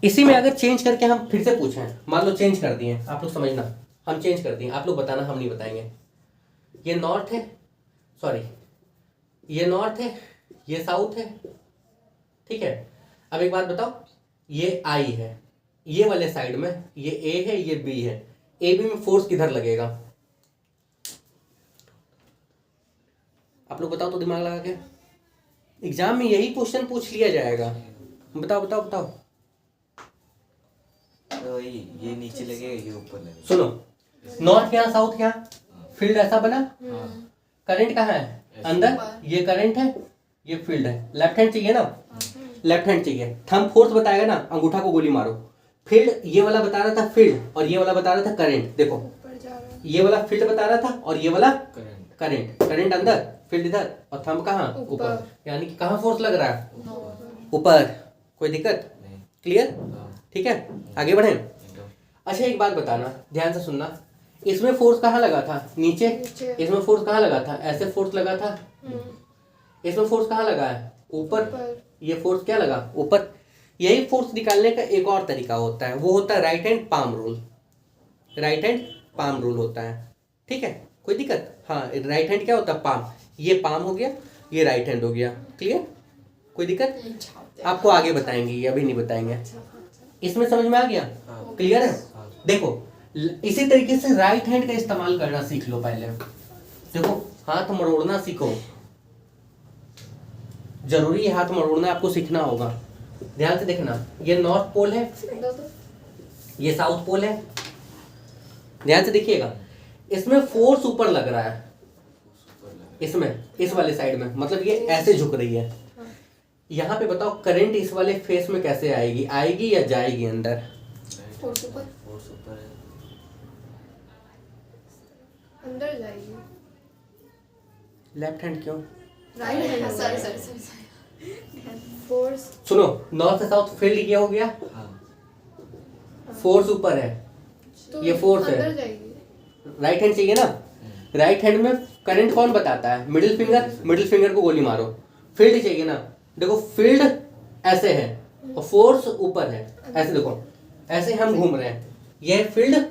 इसी में अगर चेंज करके हम फिर से पूछें, मान लो चेंज कर दिए, आप लोग समझना, हम चेंज कर दिए, आप लोग बताना, हम नहीं बताएंगे। ये नॉर्थ है, सॉरी ये नॉर्थ है, ये साउथ है, ठीक है। अब एक बात बताओ, ये आई है, ये वाले साइड में ये ए है, ये बी है, ए बी में फोर्स किधर लगेगा? आप लोग बताओ तो, दिमाग लगा के। एग्जाम में यही क्वेश्चन पूछ लिया जाएगा। बताओ बताओ बताओ। तो ये नीचे लगेगा, ये ऊपर लगेगा। सुनो, नॉर्थ क्या साउथ क्या, फील्ड ऐसा बना, करंट कहाँ है? अंदर। ये करंट है, ये फील्ड है। लेफ्ट हैंड चाहिए ना, लेफ्ट हैंड चाहिए। थंब फोर्स बताएगा ना, अंगूठा को गोली मारो। फील्ड ये वाला बता रहा था फील्ड, और ये वाला बता रहा था करंट। देखो ये वाला फील्ड बता रहा था और ये वाला करंट, करंट अंदर, फील्ड इधर, और थंब कहाँ, ऊपर। यानी कि कहाँ फोर्स लग रहा है, ऊपर। कोई दिक्कत नहीं। क्लियर, ठीक है, आगे बढ़े। एकदम। अच्छा एक बात बताना, ध्यान से सुनना, इसमें फोर्स कहाँ लगा था, नीचे। इसमें फोर्स कहाँ लगा था, ऐसे फोर्स लगा था। इसमें फोर्स कहाँ लगा है, ऊपर। ये फोर्स क्या लगा, ऊपर। यही फोर्स निकालने का एक और तरीका होता है, वो होता है right hand palm rule. Right hand palm rule होता है, ठीक है, कोई दिक्कत। हाँ, राइट हैंड क्या होता है, पाम। ये पाम हो गया, ये राइट हैंड हो गया, क्लियर, कोई दिक्कत। आपको आगे बताएंगे, ये अभी नहीं बताएंगे। इसमें समझ में आ गया, क्लियर है। देखो इसी तरीके से राइट हैंड का इस्तेमाल करना सीख लो पहले। देखो हाथ मरोड़ना सीखो, जरूरी है, हाथ मरोड़ना आपको सीखना होगा। ध्यान से देखना, ये नॉर्थ पोल है, ये साउथ पोल है। ध्यान से देखिएगा, इसमें फोर्स ऊपर लग रहा है, इसमें इस वाले साइड में, मतलब ये ऐसे झुक रही है। यहाँ पे बताओ करंट इस वाले फेस में कैसे आएगी, आएगी या जाएगी अंदर। फोर्स ऊपर है। अंदर जाएगी। लेफ्ट हैंड क्यों, राइट हैंड। सॉरी। फोर्स। सुनो, नॉर्थ से साउथ फील्ड ये हो गया, हाँ। फोर्स ऊपर है, तो ये फोर्स है। अंदर जाएगी। राइट हैंड चाहिए ना, राइट हैंड में करंट कौन बताता है, मिडिल फिंगर। मिडिल फिंगर को गोली मारो। फील्ड चाहिए ना, देखो फील्ड ऐसे है और फोर्स ऊपर है, ऐसे देखो, ऐसे हम घूम रहे हैं, ये फील्ड,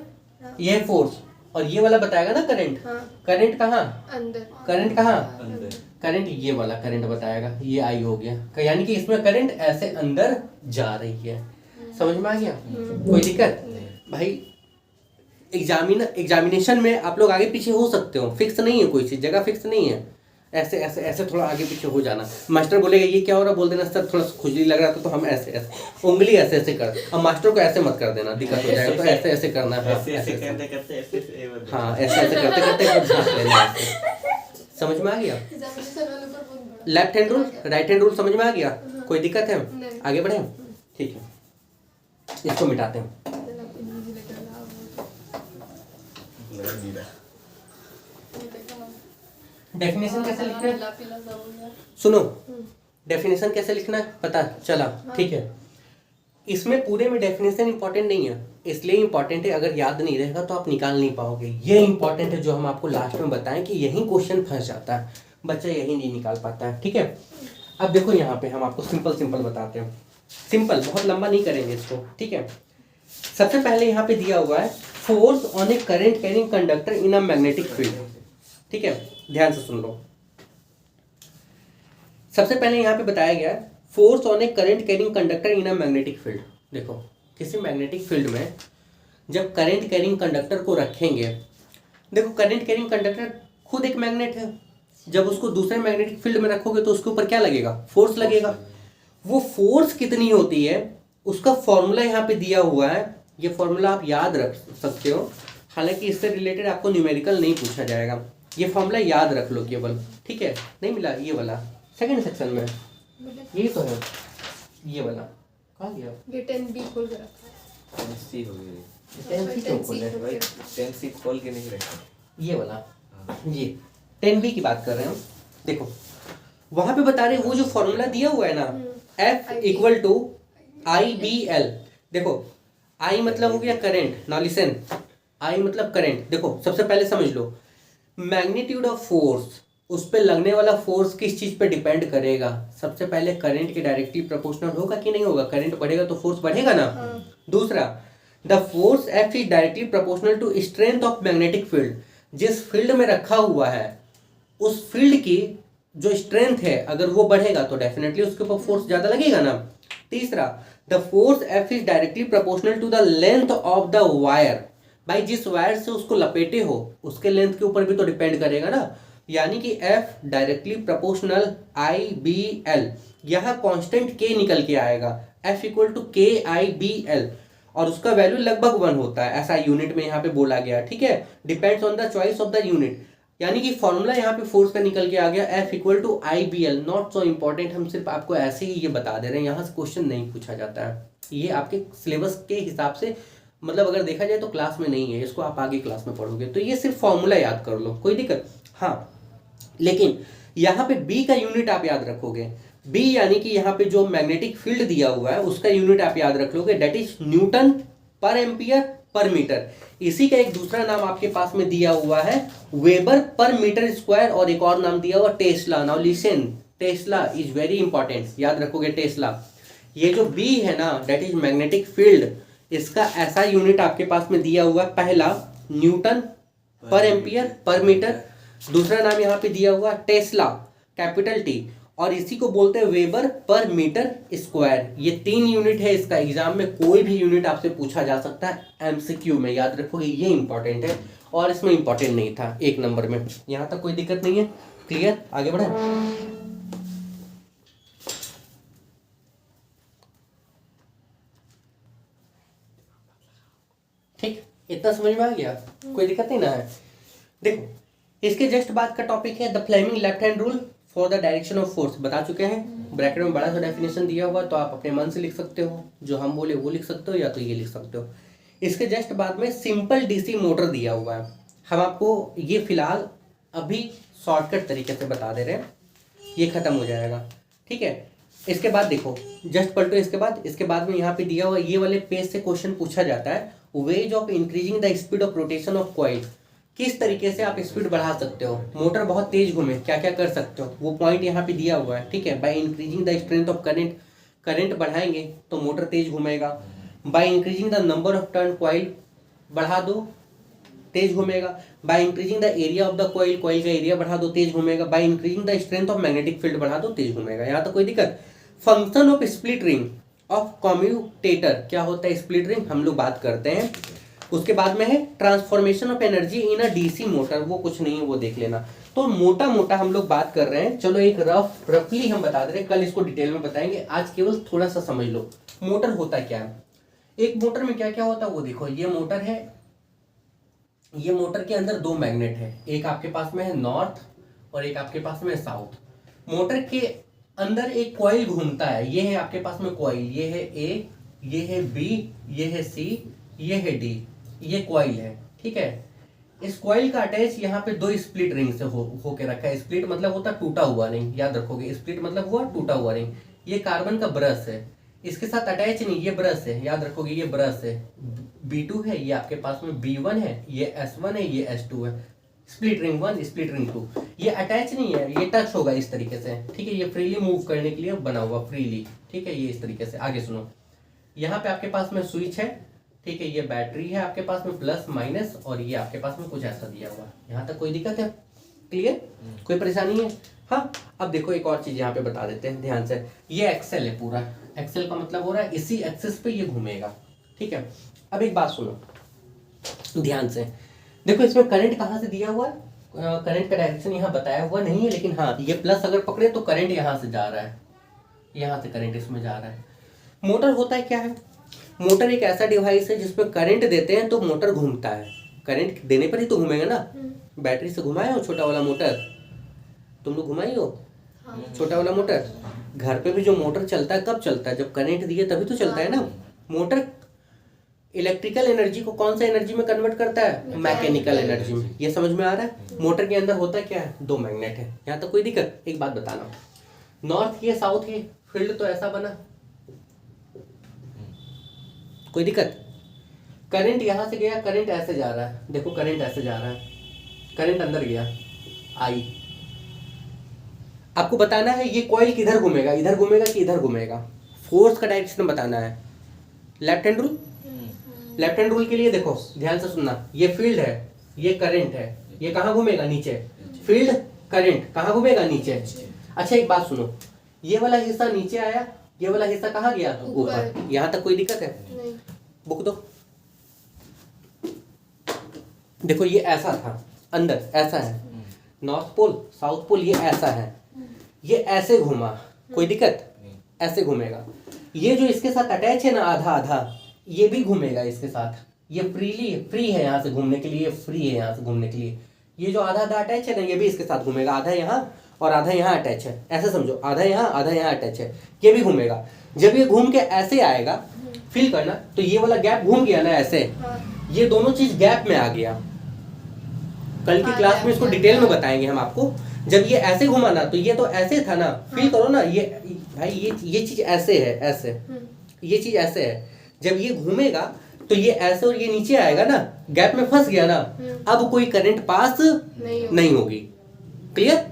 ये फोर्स, और ये वाला बताएगा ना करंट। हाँ। करंट कहाँ, अंदर। करंट कहाँ, अंदर। करंट ये वाला करंट बताएगा, ये आई हो गया, यानी कि इसमें करंट ऐसे अंदर जा रही है। समझ में आ गया, कोई दिक्कत भाई। एग्जामिनेशन में आप लोग आगे पीछे हो सकते हो, फिक्स नहीं है कोई चीज, जगह फिक्स नहीं है। ऐसे ऐसे ऐसे थोड़ा आगे पीछे हो जाना। मास्टर बोलेगा ये क्या हो रहा, बोल देना सर थोड़ा खुजली लग रहा था, तो हम ऐसे ऐसे उंगली ऐसे ऐसे कर, अब मास्टर को ऐसे मत कर देना, दिक्कत हो जाएगा, तो ऐसे ऐसे करना है। ऐसे करते करते ऐसे हाँ, ऐसे ऐसे करते करते झांक लेना है ऐसे। समझ में आ गया, left hand rule, right hand rule समझ में आ गया, कोई दिक्कत है, आगे बढ़े, ठीक है, इसको मिटाते हैं। डेफिनेशन कैसे लिखना है, सुनो, डेफिनेशन कैसे लिखना है पता चला, ठीक है। इसमें पूरे में डेफिनेशन इंपॉर्टेंट नहीं है, इसलिए इंपॉर्टेंट है, अगर याद नहीं रहेगा तो आप निकाल नहीं पाओगे। ये इंपॉर्टेंट है जो हम आपको लास्ट में बताएं कि यही क्वेश्चन फंस जाता है, बच्चा यही नहीं निकाल पाता है, ठीक है। अब देखो यहाँ पे हम आपको सिंपल सिंपल बताते हैं, सिंपल, बहुत लंबा नहीं करेंगे इसको, ठीक है। सबसे पहले यहाँ पे दिया हुआ है force on A current carrying conductor in a magnetic field, ठीक है, ध्यान से सुन लो। सबसे पहले यहाँ पे बताया गया है force on A current carrying conductor in a magnetic field. देखो किसी मैग्नेटिक फील्ड में जब करंट कैरिंग कंडक्टर को रखेंगे, देखो करंट कैरिंग कंडक्टर खुद एक मैग्नेट है, जब उसको दूसरे मैग्नेटिक फील्ड में रखोगे तो उसके ऊपर क्या लगेगा, फोर्स लगेगा। वो फोर्स कितनी होती है उसका फॉर्मूला यहाँ पे दिया हुआ है, ये फॉर्मूला आप याद रख सकते हो, हालांकि इससे रिलेटेड आपको न्यूमेरिकल नहीं पूछा जाएगा, ये फॉर्मूला याद रख लो केवल, ठीक है। नहीं मिला ये वाला सेकंड सेक्शन में, यही तो है, ये वाला कहाँ गया, ये 10B खोल के रखा है। 10C हो गई। 10C क्यों खोले, भाई 10C खोल के नहीं रखा। ये वाला, ये 10B की बात कर रहे हैं हम। देखो वहां पे बता रहे वो जो फॉर्मूला दिया हुआ है ना, F इक्वल टू IBL। देखो I मतलब हो गया करंट, नाउ लिसन, I मतलब करंट। देखो सबसे पहले समझ लो, मैग्नीट्यूड ऑफ फोर्स, उस पे लगने वाला फोर्स किस चीज पे डिपेंड करेगा, सबसे पहले करंट के डायरेक्टली प्रोपोर्शनल होगा कि नहीं होगा, करंट बढ़ेगा तो फोर्स बढ़ेगा ना। दूसरा, the force F is directly proportional to strength of magnetic field, जिस फील्ड में रखा हुआ है उस फील्ड की जो स्ट्रेंथ है अगर वो बढ़ेगा तो डेफिनेटली उसके ऊपर फोर्स ज्यादा लगेगा ना। तीसरा, the force F is directly proportional to the length of the wire, भाई जिस वायर से उसको लपेटे हो उसके लेंथ के ऊपर भी तो डिपेंड करेगा ना, यानी कि F डायरेक्टली प्रोपोर्शनल IBL, यहाँ कांस्टेंट K निकल के आएगा, F इक्वल टू KIBL, और उसका वैल्यू लगभग 1 होता है, ऐसा यूनिट में यहाँ पे बोला गया, ठीक है। Depends on the choice of the unit, यानी कि फॉर्मूला यहाँ पे फोर्स का निकल के आ गया F equal to IBL, not so important, हम सिर्फ आपको ऐसे ही ये बता दे रहे हैं, यहाँ से क्वेश्चन नहीं पूछा जाता है, ये आपके सिलेबस के हिसाब से, मतलब अगर देखा जाए तो क्लास में नहीं है, इसको आप आगे क्लास में पढ़ोगे, तो ये सिर्फ फॉर्मूला याद कर लो, कोई दिक्कत। हाँ लेकिन यहाँ पे बी का यूनिट आप याद रखोगे, बी यानी कि यहाँ पे जो मैग्नेटिक फील्ड दिया हुआ है उसका यूनिट आप याद रख लोगे, दैट इज न्यूटन पर एम्पियर पर मीटर। इसी का एक दूसरा नाम आपके पास में दिया हुआ है वेबर पर मीटर स्क्वायर, और एक और नाम दिया हुआ Tesla. Now listen, Tesla is very important, याद रखोगे टेस्ला। ये जो बी है ना, दैट इज मैग्नेटिक फील्ड, इसका ऐसा यूनिट आपके पास में दिया हुआ है, पहला न्यूटन पर एम्पियर पर मीटर, दूसरा नाम यहाँ पे दिया हुआ टेस्ला कैपिटल टी, और इसी को बोलते हैं वेबर पर मीटर स्क्वायर। ये 3 यूनिट है, इसका एग्जाम में कोई भी यूनिट आपसे पूछा जा सकता है एमसीक्यू में, याद रखोगे ये इंपॉर्टेंट है, और इसमें इंपॉर्टेंट नहीं था 1 नंबर में। यहाँ तक कोई दिक्कत नहीं है, क्लियर, आगे बढ़े। ठीक, इतना समझ में आ गया, कोई दिक्कत नहीं ना है। देखो इसके जस्ट बाद का टॉपिक है the Fleming left hand rule for the direction of force, बता चुके हैं। ब्रैकेट में बड़ा सा डेफिनेशन दिया हुआ, तो आप अपने मन से लिख सकते हो, जो हम बोले वो लिख सकते हो, या तो ये लिख सकते हो। इसके जस्ट बाद में सिंपल डीसी मोटर दिया हुआ है, हम आपको ये फिलहाल अभी शॉर्टकट तरीके से बता दे रहे हैं, ये खत्म हो जाएगा, ठीक है। इसके बाद देखो जस्ट पलटो, इसके बाद में यहाँ पे दिया हुआ ये वाले पेज से क्वेश्चन पूछा जाता है, ways of increasing the speed of rotation of coil, किस तरीके से आप स्पीड बढ़ा सकते हो, मोटर बहुत तेज घूमे क्या क्या कर सकते हो, वो पॉइंट यहाँ पे दिया हुआ है, ठीक है। By increasing the strength of current, current बढ़ाएंगे तो मोटर तेज घूमेगा। By increasing the number of turn, coil बढ़ा दो तेज घूमेगा। By increasing the area of the coil, coil का एरिया बढ़ा दो तेज घूमेगा। By increasing the strength of magnetic field बढ़ा दो तेज घूमेगा। यहाँ तो कोई दिक्कत। Function of split ring of commutator, क्या होता है स्प्लिट रिंग, हम लोग बात करते हैं। उसके बाद में है transformation of energy in a DC motor, वो कुछ नहीं है, वो देख लेना। तो मोटा मोटा हम लोग बात कर रहे हैं, चलो एक रफली हम बता दे रहे हैं, कल इसको डिटेल में बताएंगे, आज केवल थोड़ा सा समझ लो मोटर होता क्या है। एक मोटर में क्या क्या होता है वो देखो, ये मोटर है, ये मोटर के अंदर 2 मैग्नेट है, एक आपके पास में है नॉर्थ और एक आपके पास में है साउथ। मोटर के अंदर एक कॉइल घूमता है, ये है आपके पास में कॉइल, ये है ए, ये है बी, ये है सी, ये है डी, ये कॉइल है, ठीक है। इस कॉइल का अटैच यहाँ पे 2 स्प्लिट रिंग से होके रखा है। स्प्लिट मतलब होता टूटा हुआ नहीं, याद रखोगे, स्प्लिट मतलब हुआ टूटा हुआ नहीं। ये कार्बन का ब्रश है, इसके साथ अटैच नहीं, ये ब्रश है, याद रखोगे ये ब्रश है। B2 है, ये आपके पास में B1 है, ये S1 है, ये S2 है। स्प्लिट रिंग 1, स्प्लिट रिंग 2, ये अटैच नहीं है, ये टच होगा इस तरीके से, ठीक है। ये फ्रीली मूव करने के लिए बना हुआ, फ्रीली, ठीक है, ये इस तरीके से। आगे सुनो, यहाँ पे आपके पास में स्विच है, ठीक है, ये बैटरी है आपके पास में प्लस माइनस, और ये आपके पास में कुछ ऐसा दिया हुआ है। यहाँ तक कोई दिक्कत है, क्लियर, कोई परेशानी है। हाँ, अब देखो एक और चीज यहाँ पे बता देते हैं ध्यान से, ये एक्सेल है पूरा, एक्सेल का मतलब हो रहा है इसी एक्सिस पे ये घूमेगा, ठीक है। अब एक बात सुनो ध्यान से, देखो इसमें करंट कहाँ से दिया हुआ है, करंट का डायरेक्शन यहाँ बताया हुआ नहीं है, लेकिन हाँ ये प्लस अगर पकड़े तो करंट यहाँ से जा रहा है, यहाँ से करंट इसमें जा रहा है। मोटर होता है क्या है, मोटर एक ऐसा डिवाइस है जिसमें करंट देते हैं तो मोटर घूमता है, करंट देने पर ही तो घूमेगा ना। बैटरी से घुमाए हो छोटा वाला मोटर, तुम लोग घुमाई हो छोटा वाला मोटर। घर पे भी जो मोटर चलता है कब चलता है, जब करंट दिए तभी तो चलता है ना। मोटर इलेक्ट्रिकल एनर्जी को कौन सा एनर्जी में कन्वर्ट करता है, मैकेनिकल एनर्जी में। ये समझ में आ रहा है। मोटर के अंदर होता क्या है, 2 मैग्नेट है। यहाँ तक कोई दिक्कत। एक बात बताना, नॉर्थ की साउथ की फील्ड तो ऐसा बना, कोई दिक्कत। करंट यहां से गया, करंट ऐसे जा रहा है, देखो करंट ऐसे जा रहा है, करंट अंदर गया आई। आपको बताना है ये कॉइल किधर घूमेगा, इधर घूमेगा कि इधर घूमेगा, फोर्स का डायरेक्शन बताना है। Left hand rule, left hand rule के लिए देखो ध्यान से सुनना, ये फील्ड है, ये करंट है, ये कहाँ घूमेगा, नीचे। फील्ड करंट कहाँ घूमेगा, नीचे। अच्छा एक बात सुनो, ये वाला हिस्सा नीचे आया, ये वाला हिस्सा कहाँ गया, ऊपर। यहाँ तक कोई दिक्कत है, बुक दो। देखो ये ऐसा था, अंदर ऐसा है, नॉर्थ पोल साउथ पोल, ये ऐसा है, ये ऐसे घूमा, कोई दिक्कत, ऐसे घूमेगा। ये जो इसके साथ अटैच है ना आधा आधा, ये भी घूमेगा इसके साथ, ये फ्री है यहाँ से घूमने के लिए, फ्री है यहाँ से घूमने के लिए। ये जो आधा आधा अटैच है ना, ये भी इसके साथ घूमेगा, आधा यहाँ और आधा यहाँ अटैच है, ऐसे समझो, आधा यहाँ अटैच है, ये भी घूमेगा। जब ये घूम के ऐसे आएगा, फील करना, तो ये वाला गैप घूम गया ना ऐसे, ये दोनों चीज गैप में आ गया। कल की क्लास में इसको डिटेल में बताएंगे हम आपको। जब ये ऐसे घुमा ना तो ये तो ऐसे था ना, फील करो ना, ये भाई ये चीज ऐसे है, ऐसे ये चीज ऐसे है, जब ये घूमेगा तो ये ऐसे और ये नीचे आएगा ना, गैप में फंस गया ना, अब कोई करंट पास नहीं होगी। क्लियर?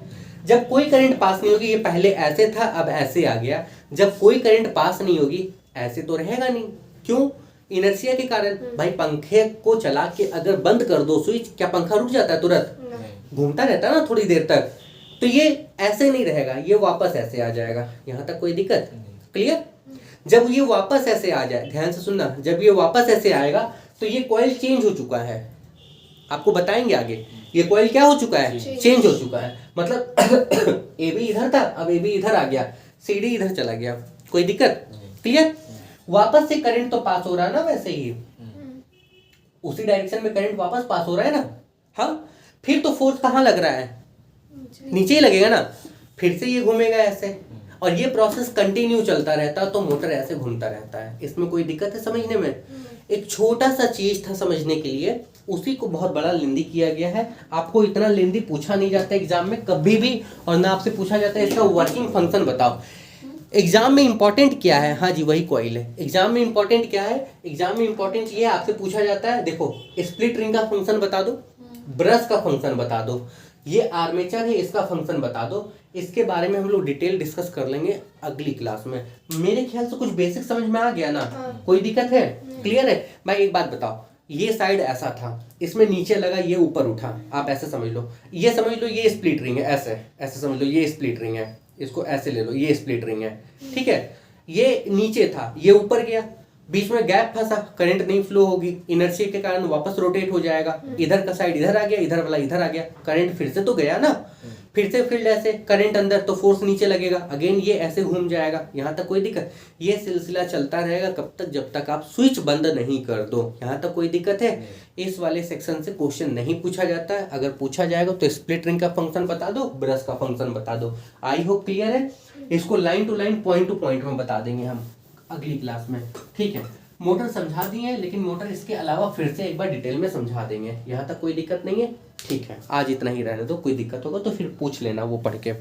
जब कोई करंट पास नहीं होगी, ये पहले ऐसे था अब ऐसे आ गया, जब कोई करंट पास नहीं होगी ऐसे तो रहेगा नहीं। क्यों? इनर्शिया के कारण। भाई पंखे को चला के अगर बंद कर दो स्विच, क्या पंखा रुक जाता है तुरंत? घूमता रहता है ना थोड़ी देर तक, तो ये ऐसे नहीं रहेगा, ये वापस ऐसे आ जाएगा। यहाँ तक कोई दिक्कत? क्लियर? जब ये वापस ऐसे आ जाए, ध्यान से सुनना, जब ये वापस ऐसे आएगा तो ये कॉइल चेंज हो चुका है, आपको बताएंगे आगे। ये कॉइल क्या हो चुका है? चेंज हो चुका है। मतलब ए बी इधर था, अब ए बी इधर आ गया, सी डी इधर चला गया। कोई दिक्कत? क्लियर? वापस से करंट तो पास हो रहा है ना, वैसे ही उसी डायरेक्शन में करंट वापस पास हो रहा है ना। हाँ, फिर तो फोर्स कहाँ लग रहा है? नीचे ही लगेगा ना। फिर से ये घूमेगा ऐसे, और ये प्रोसेस कंटिन्यू चलता रहता है, तो मोटर ऐसे घूमता रहता है। इसमें कोई दिक्कत है समझने में? एक छोटा सा चीज था समझने के लिए, उसी को बहुत बड़ा लेंदी किया गया है। आपको इतना लेंदी पूछा नहीं जाता एग्जाम में कभी भी, और ना आपसे पूछा जाता है इसका वर्किंग फंक्शन बताओ। एग्जाम में इंपॉर्टेंट क्या है? हाँ जी, वही कॉइल है। एग्जाम में इंपॉर्टेंट क्या है? एग्जाम में इंपॉर्टेंट ये आपसे पूछा जाता है, देखो स्प्लिट रिंग का फंक्शन बता दो, ब्रश का फंक्शन बता दो, ये आर्मेचर है इसका फंक्शन बता दो। इसके बारे में हम लोग डिटेल डिस्कस कर लेंगे अगली क्लास में। मेरे ख्याल से कुछ बेसिक समझ में आ गया ना? कोई दिक्कत है? क्लियर है? भाई एक बात बताओ, ये साइड ऐसा था, इसमें नीचे लगा, ये ऊपर उठा, आप ऐसे समझ लो, ये समझ लो ये स्प्लिट रिंग है, ऐसे ऐसे समझ लो ये स्प्लिट रिंग है, इसको ऐसे ले लो, ये स्प्लिट रिंग है, ठीक है। ये नीचे था, ये ऊपर गया, बीच में गैप फंसा, करंट नहीं फ्लो होगी, इनर्शिया के कारण वापस रोटेट हो जाएगा, इधर का साइड इधर आ गया, इधर वाला इधर आ गया, करंट फिर से तो गया ना, फिर से फील्ड ऐसे, करंट अंदर तो फोर्स नीचे लगेगा, अगेन ये ऐसे घूम जाएगा। यहाँ तक कोई दिक्कत? ये सिलसिला चलता रहेगा कब तक? जब तक आप स्विच बंद नहीं कर दो। यहाँ तक कोई दिक्कत है? इस वाले सेक्शन से क्वेश्चन नहीं पूछा जाता है, अगर पूछा जाएगा तो स्प्लिट रिंग का फंक्शन बता दो, ब्रश का फंक्शन बता दो। आई होप क्लियर है। इसको line to line, point to point में बता देंगे हम अगली क्लास में, ठीक है। मोटर समझा दिए, लेकिन मोटर इसके अलावा फिर से एक बार डिटेल में समझा देंगे। यहाँ तक कोई दिक्कत नहीं है? ठीक है, आज इतना ही रहने दो, कोई दिक्कत होगा तो फिर पूछ लेना वो पढ़ के।